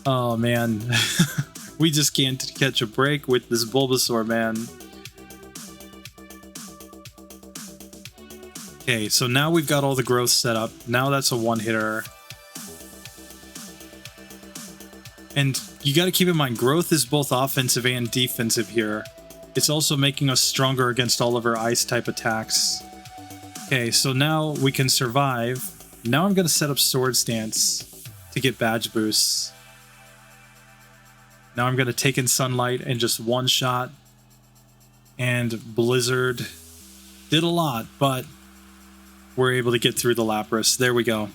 B: Oh man, we just can't catch a break with this Bulbasaur, man. Okay, so now we've got all the growth set up. Now that's a one-hitter. And you got to keep in mind, growth is both offensive and defensive here. It's also making us stronger against all of our ice-type attacks. Okay, so now we can survive. Now I'm going to set up Swords Dance to get badge boosts. Now I'm going to take in Sunlight and just one-shot. And Blizzard did a lot, but we're able to get through the Lapras. There we go.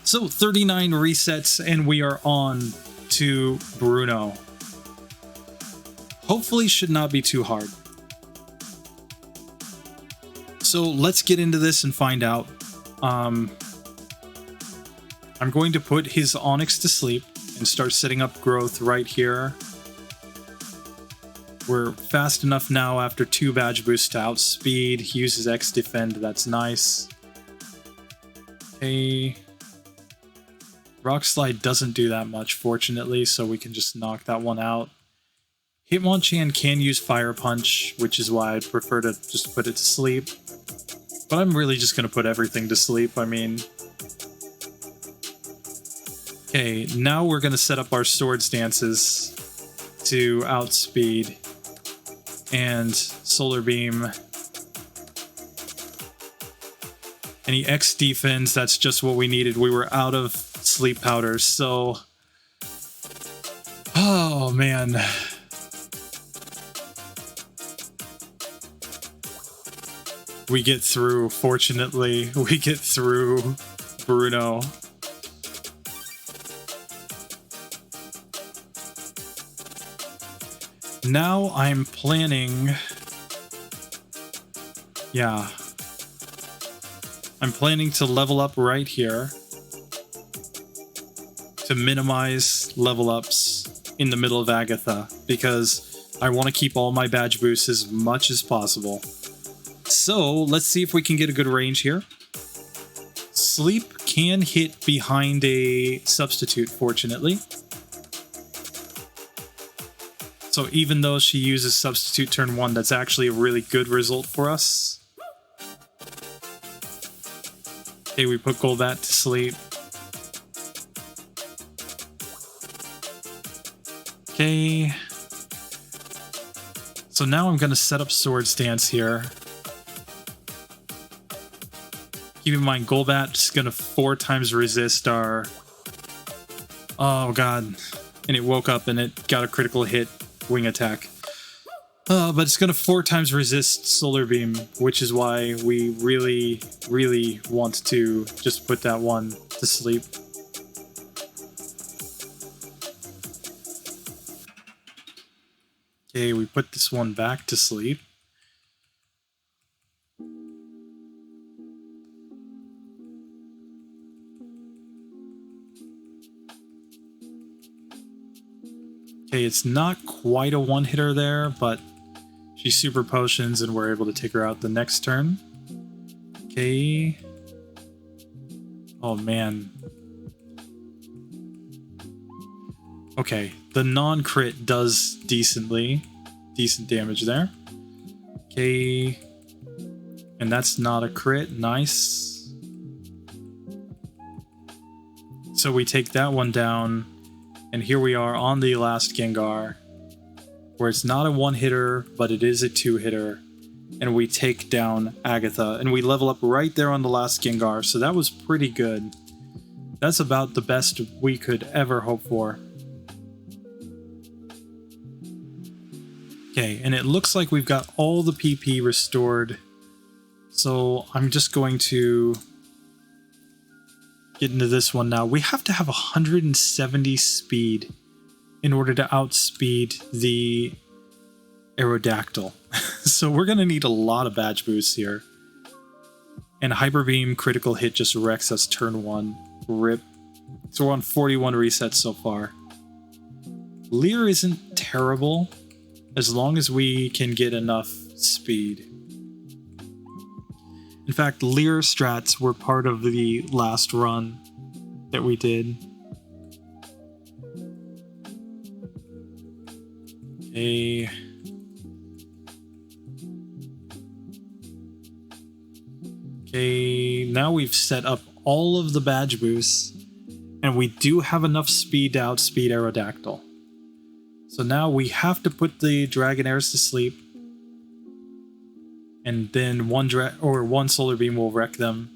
B: So 39 resets, and we are on to Bruno. Hopefully should not be too hard. So let's get into this and find out. I'm going to put his Onyx to sleep and start setting up growth right here. We're fast enough now after 2 badge boosts to outspeed. He uses X defend, that's nice. Okay. Rock Slide doesn't do that much, fortunately, so we can just knock that one out. Hitmonchan can use Fire Punch, which is why I'd prefer to just put it to sleep. But I'm really just going to put everything to sleep, I mean. Okay, now we're going to set up our Swords Dances to outspeed. And Solar Beam. Any X defense, that's just what we needed. We were out of Sleep Powders, so... Oh, man. We get through, fortunately. We get through Bruno. Now I'm planning... Yeah. I'm planning to level up right here to minimize level ups in the middle of Agatha, because I want to keep all my badge boosts as much as possible. So let's see if we can get a good range here. Sleep can hit behind a substitute, fortunately. So even though she uses substitute turn 1, that's actually a really good result for us. Okay, we put Golbat to sleep. Okay. So now I'm going to set up Swords Dance here. Keep in mind, Golbat is going to 4 times resist our... Oh god. And it woke up and it got a critical hit wing attack. But it's going to 4 times resist Solar Beam, which is why we really, really want to just put that one to sleep. Okay, we put this one back to sleep. Okay, it's not quite a one-hitter there, but she super potions and we're able to take her out the next turn. Okay. Oh, man. Okay, the non-crit does decent damage there. Okay. And that's not a crit. Nice. So we take that one down. And here we are on the last Gengar, where it's not a one-hitter, but it is a two-hitter. And we take down Agatha, and we level up right there on the last Gengar, so that was pretty good. That's about the best we could ever hope for. Okay, and it looks like we've got all the PP restored, so I'm just going to get into this one now. We have to have 170 speed in order to outspeed the Aerodactyl. So we're going to need a lot of badge boosts here. And Hyper Beam critical hit just wrecks us turn 1. Rip. So we're on 41 resets so far. Leer isn't terrible as long as we can get enough speed. In fact, Leer strats were part of the last run that we did. Okay. Okay, now we've set up all of the badge boosts, and we do have enough speed to outspeed Aerodactyl. So now we have to put the Dragonairs to sleep. And then one Solar Beam will wreck them.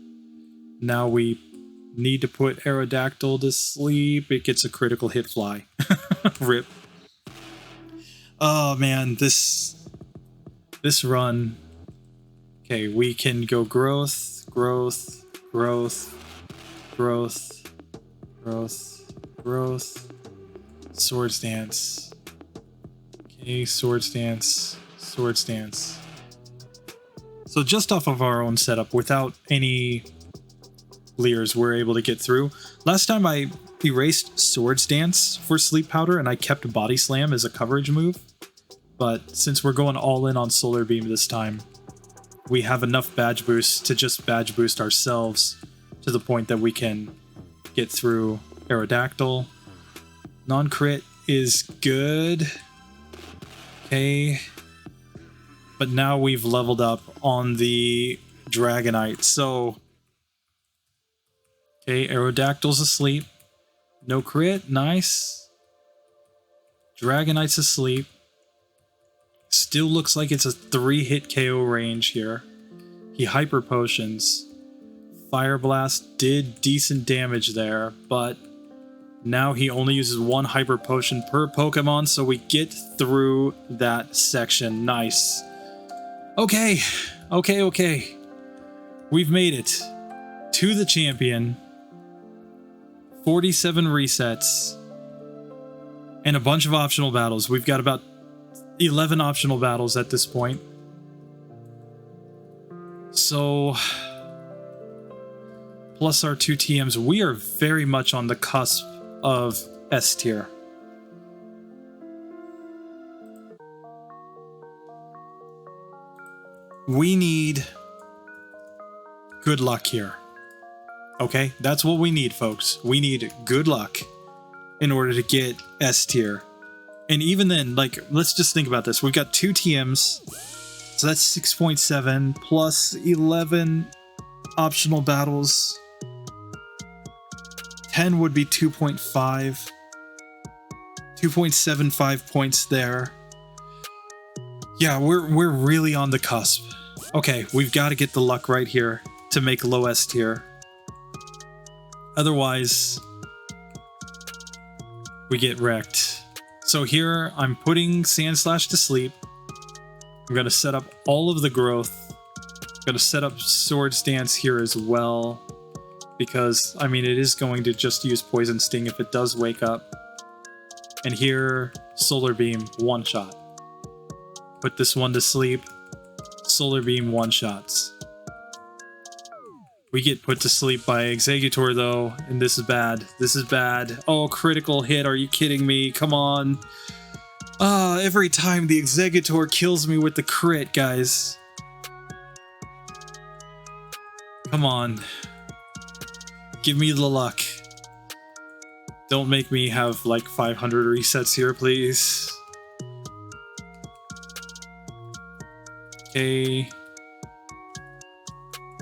B: Now we need to put Aerodactyl to sleep. It gets a critical hit fly. Rip. Oh man, this run. Okay, we can go growth, growth, growth, growth, growth, growth, Swords Dance. Okay, Swords Dance, Swords Dance. So just off of our own setup, without any Leers, we're able to get through. Last time I erased Swords Dance for Sleep Powder, and I kept Body Slam as a coverage move. But since we're going all in on Solar Beam this time, we have enough badge boosts to just badge boost ourselves to the point that we can get through Aerodactyl. Non-crit is good. Okay. But now we've leveled up on the Dragonite, so... Okay, Aerodactyl's asleep. No crit, nice. Dragonite's asleep. Still looks like it's a 3-hit KO range here. He Hyper Potions. Fire Blast did decent damage there, but now he only uses 1 Hyper Potion per Pokemon, so we get through that section. Nice. Okay. We've made it to the champion. 47 resets. And a bunch of optional battles. We've got about 11 optional battles at this point. So, plus our 2 TMs, we are very much on the cusp of S tier. We need good luck here. Okay, that's what we need, folks. We need good luck in order to get S tier. And even then, like, let's just think about this. We've got 2 TMs, so that's 6.7 plus 11 optional battles. 10 would be 2.5. 2.75 points there. Yeah, we're really on the cusp. Okay, we've got to get the luck right here to make low S tier. Otherwise, we get wrecked. So here, I'm putting Sandslash to sleep. I'm going to set up all of the growth. I'm going to set up Swords Dance here as well. Because, I mean, it is going to just use Poison Sting if it does wake up. And here, Solar Beam, one shot. Put this one to sleep. Solar Beam, one shots. We get put to sleep by Exeggutor though, and this is bad. This is bad. Oh, critical hit, are you kidding me? Come on. Every time the Exeggutor kills me with the crit, guys. Come on. Give me the luck. Don't make me have like 500 resets here, please. Okay.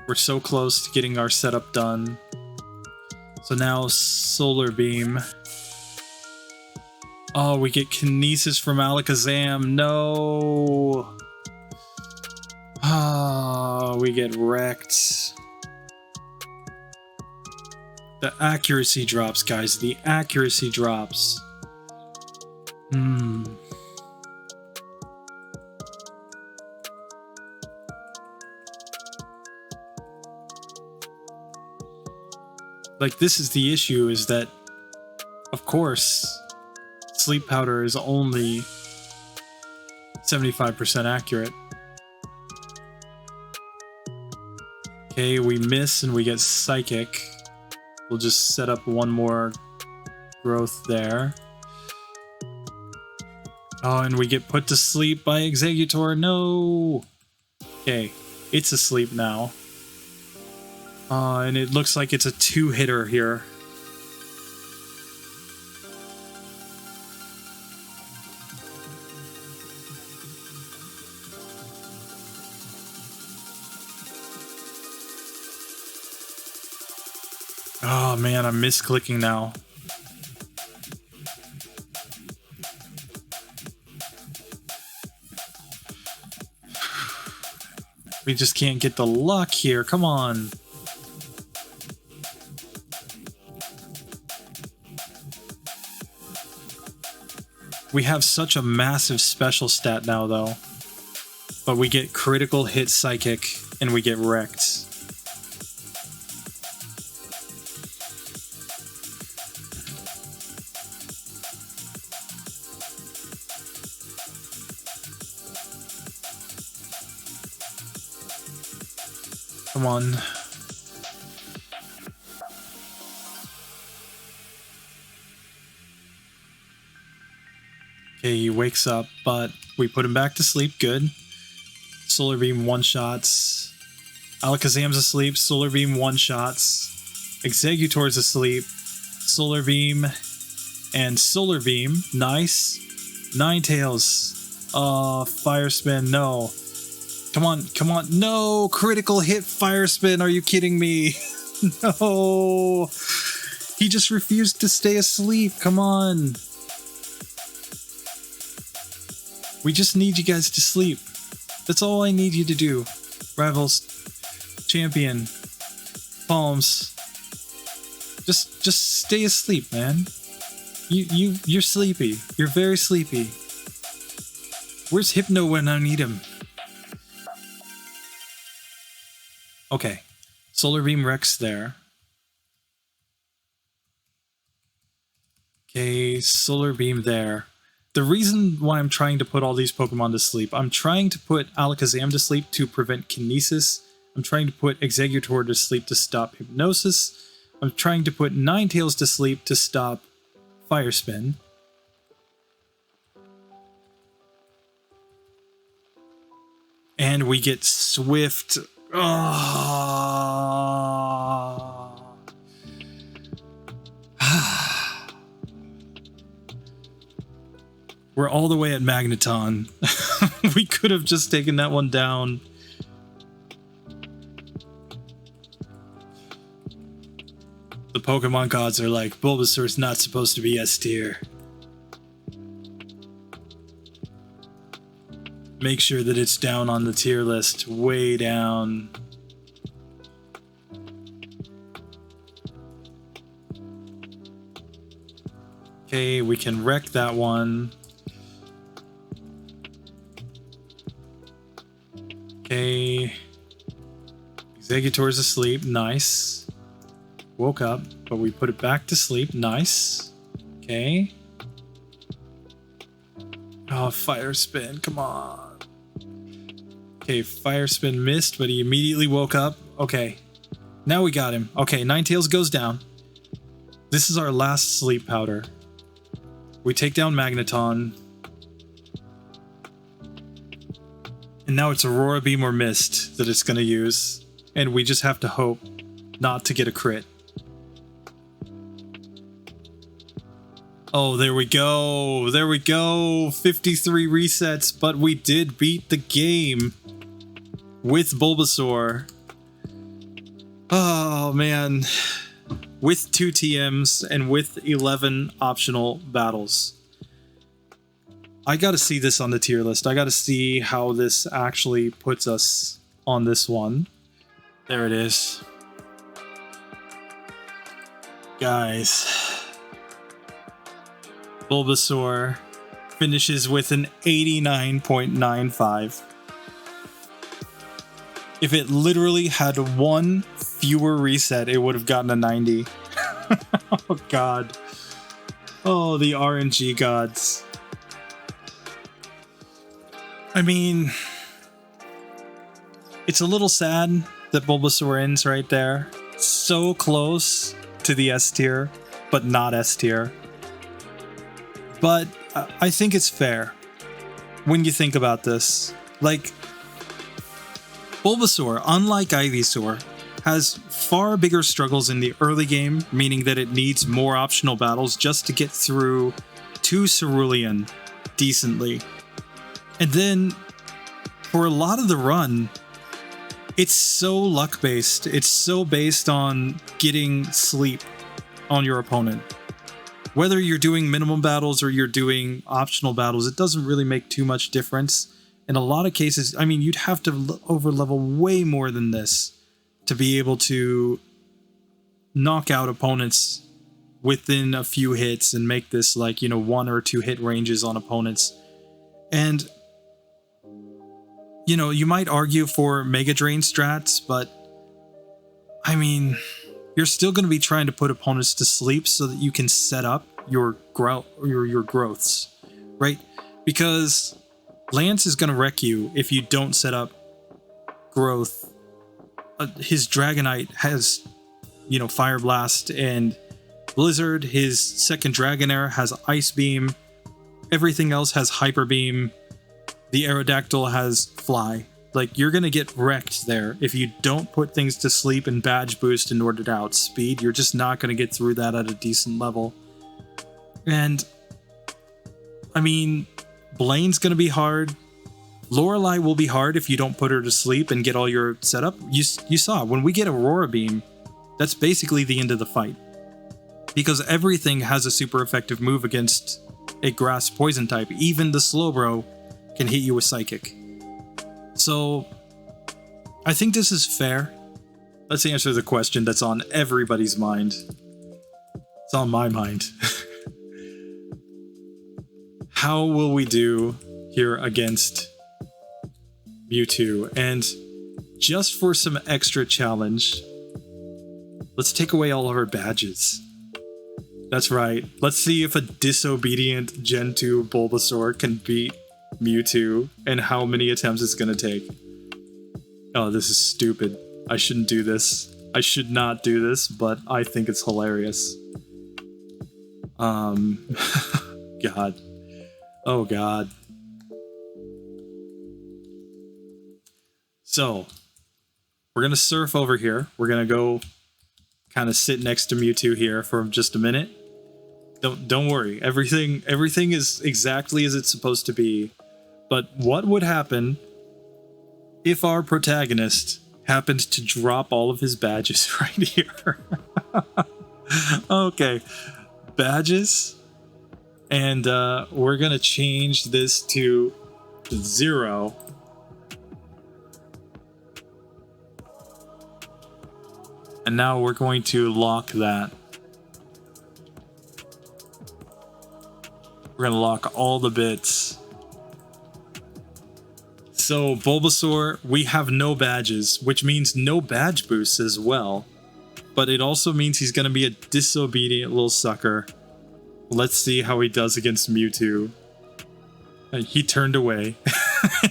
B: We're so close to getting our setup done. So now Solar Beam. Oh, we get Kinesis from Alakazam. No. Ah, we get wrecked. The accuracy drops, guys. The accuracy drops. Like, this is the issue, is that, of course, Sleep Powder is only 75% accurate. Okay, we miss and we get Psychic. We'll just set up one more growth there. Oh, and we get put to sleep by Exeggutor. No! Okay, it's asleep now. And it looks like it's a 2-hitter here. Oh man, I'm misclicking now. We just can't get the luck here. Come on. We have such a massive special stat now, though. But we get critical hit Psychic, and we get wrecked. Come on. Okay, he wakes up, but we put him back to sleep. Good. Solar Beam one-shots. Alakazam's asleep. Solar Beam one-shots. Exeggutor's asleep. Solar Beam and Solar Beam. Nice. Ninetales. Oh, Fire Spin. No. Come on. Come on. No. Critical hit Fire Spin. Are you kidding me? No. He just refused to stay asleep. Come on. We just need you guys to sleep. That's all I need you to do. Rivals, champion, palms. Just stay asleep, man. You're sleepy. You're very sleepy. Where's Hypno when I need him? Okay, Solar Beam wrecks there. Okay, Solar Beam there. The reason why I'm trying to put all these Pokemon to sleep, I'm trying to put Alakazam to sleep to prevent Kinesis. I'm trying to put Exeggutor to sleep to stop Hypnosis. I'm trying to put Ninetales to sleep to stop Fire Spin. And we get Swift. Oh. We're all the way at Magneton. We could have just taken that one down. The Pokemon gods are like, Bulbasaur's not supposed to be S tier. Make sure that it's down on the tier list, way down. Okay, we can wreck that one. Okay. Exeggutor's asleep, nice. Woke up, but we put it back to sleep, nice. Okay. Oh, Fire Spin, come on. Okay, Fire Spin missed, but he immediately woke up. Okay, now we got him. Okay, Ninetales goes down. This is our last sleep powder. We take down Magneton. And now it's Aurora Beam or Mist that it's going to use. And we just have to hope not to get a crit. Oh, there we go. There we go. 53 resets, but we did beat the game with Bulbasaur. Oh, man. With 2 TMs and with 11 optional battles. I gotta see this on the tier list. I gotta see how this actually puts us on this one. There it is. Guys. Bulbasaur finishes with an 89.95. If it literally had one fewer reset, it would have gotten a 90. Oh, God. Oh, the RNG gods. I mean, it's a little sad that Bulbasaur ends right there. So close to the S tier, but not S tier. But I think it's fair when you think about this. Like, Bulbasaur, unlike Ivysaur, has far bigger struggles in the early game, meaning that it needs more optional battles just to get through to Cerulean decently. And then, for a lot of the run, it's so luck-based. It's so based on getting sleep on your opponent. Whether you're doing minimum battles or you're doing optional battles, it doesn't really make too much difference. In a lot of cases, I mean, you'd have to over-level way more than this to be able to knock out opponents within a few hits and make this like, 1 or 2 hit ranges on opponents. And you might argue for Mega Drain strats, but I mean, you're still going to be trying to put opponents to sleep so that you can set up your growths, right? Because Lance is going to wreck you if you don't set up growth. His Dragonite has, Fire Blast and Blizzard. His second Dragonair has Ice Beam. Everything else has Hyper Beam. The Aerodactyl has Fly. Like, you're going to get wrecked there if you don't put things to sleep and badge boost in order to outspeed. You're just not going to get through that at a decent level. And, I mean, Blaine's going to be hard. Lorelei will be hard if you don't put her to sleep and get all your setup. You saw, when we get Aurora Beam, that's basically the end of the fight. Because everything has a super effective move against a grass poison type. Even the Slowbro can hit you with Psychic. So, I think this is fair. Let's answer the question that's on everybody's mind. It's on my mind. How will we do here against Mewtwo? And just for some extra challenge, Let's take away all of our badges. That's right. Let's see if a disobedient Gen 2 Bulbasaur can beat Mewtwo and how many attempts it's going to take. Oh, this is stupid. I shouldn't do this. I should not do this, but I think it's hilarious. God. Oh, God. So, we're going to surf over here. We're going to go kind of sit next to Mewtwo here for just a minute. Don't worry. Everything is exactly as it's supposed to be. But what would happen if our protagonist happened to drop all of his badges right here? Okay. Badges. And we're going to change this to 0. And now we're going to lock that. We're going to lock all the bits. So Bulbasaur, we have no badges, which means no badge boosts as well. But it also means he's going to be a disobedient little sucker. Let's see how he does against Mewtwo. He turned away.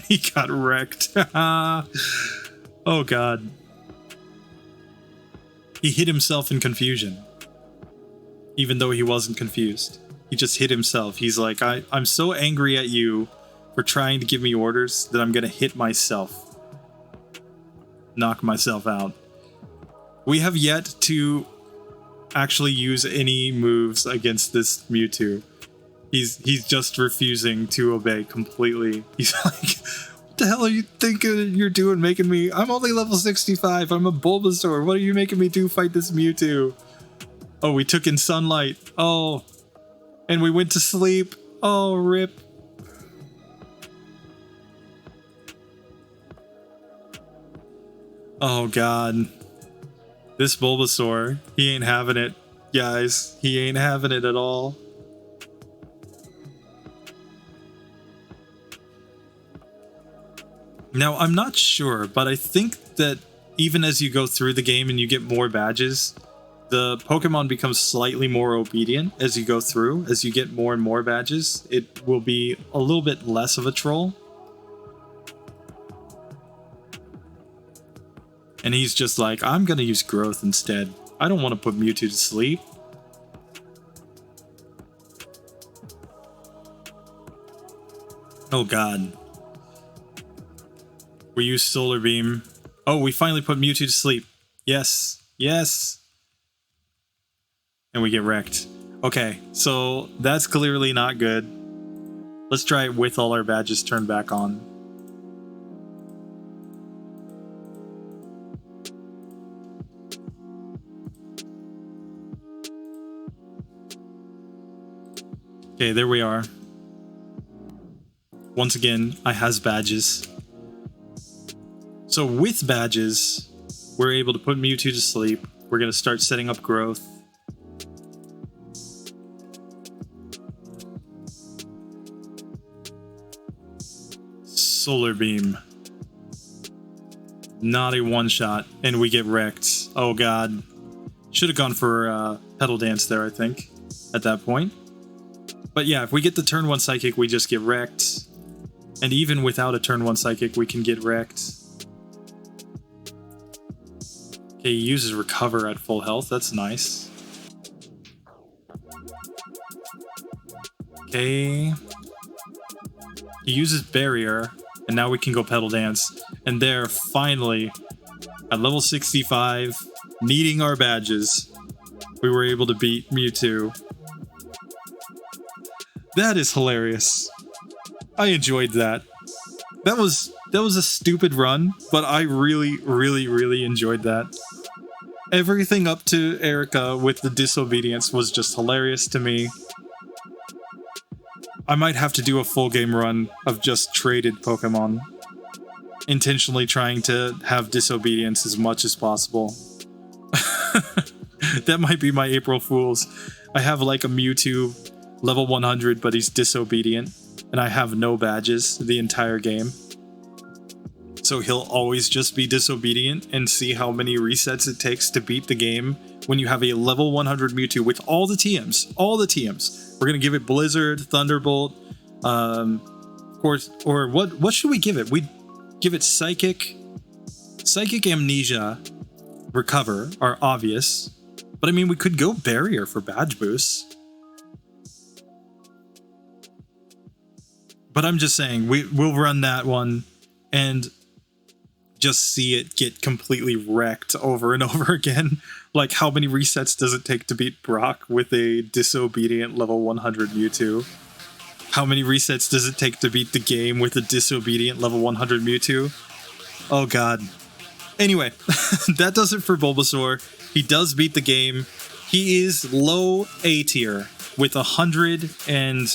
B: He got wrecked. Oh, God. He hit himself in confusion. Even though he wasn't confused. He just hit himself. He's like, I'm so angry at you for trying to give me orders that I'm going to hit myself. Knock myself out. We have yet to actually use any moves against this Mewtwo. He's just refusing to obey completely. He's like, what the hell are you thinking you're doing making me? I'm only level 65. I'm a Bulbasaur. What are you making me do fight this Mewtwo? Oh, we took in sunlight. Oh, and we went to sleep. Oh, rip. Oh, God. This Bulbasaur, he ain't having it, guys. He ain't having it at all. Now, I'm not sure, but I think that even as you go through the game and you get more badges, the Pokemon becomes slightly more obedient as you go through. As you get more and more badges, it will be a little bit less of a troll. And he's just like, I'm going to use growth instead. I don't want to put Mewtwo to sleep. Oh, God. We use Solar Beam. Oh, we finally put Mewtwo to sleep. Yes. Yes. And we get wrecked. Okay, so that's clearly not good. Let's try it with all our badges turned back on. Okay, there we are. Once again, I has badges. So with badges, we're able to put Mewtwo to sleep. We're going to start setting up growth. Solar Beam. Not a one-shot, and we get wrecked. Oh, God. Should have gone for Petal Dance there, I think, at that point. But yeah, if we get the turn 1 Psychic, we just get wrecked. And even without a turn 1 Psychic, we can get wrecked. Okay, he uses Recover at full health. That's nice. Okay. He uses Barrier, and now we can go Petal Dance. And there, finally, at level 65, needing our badges, we were able to beat Mewtwo. That is hilarious. I enjoyed that. That was a stupid run, but I really, really, really enjoyed that. Everything up to Erica with the disobedience was just hilarious to me. I might have to do a full game run of just traded Pokemon. Intentionally trying to have disobedience as much as possible. That might be my April Fools. I have like a Mewtwo level 100, but he's disobedient. And I have no badges the entire game. So he'll always just be disobedient and see how many resets it takes to beat the game when you have a level 100 Mewtwo with all the TMs. All the TMs. We're going to give it Blizzard, Thunderbolt, of course, or what should we give it? We'd give it Psychic Amnesia, Recover are obvious. But I mean, we could go Barrier for badge boost. But I'm just saying, we'll run that one and just see it get completely wrecked over and over again. Like, how many resets does it take to beat Brock with a disobedient level 100 Mewtwo? How many resets does it take to beat the game with a disobedient level 100 Mewtwo? Oh god. Anyway, that does it for Bulbasaur. He does beat the game. He is low A tier with 100 and...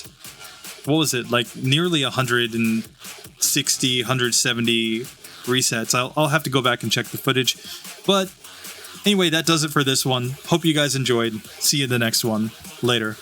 B: what was it? Like, nearly 160, 170 resets. I'll have to go back and check the footage. But anyway, that does it for this one. Hope you guys enjoyed. See you in the next one. Later.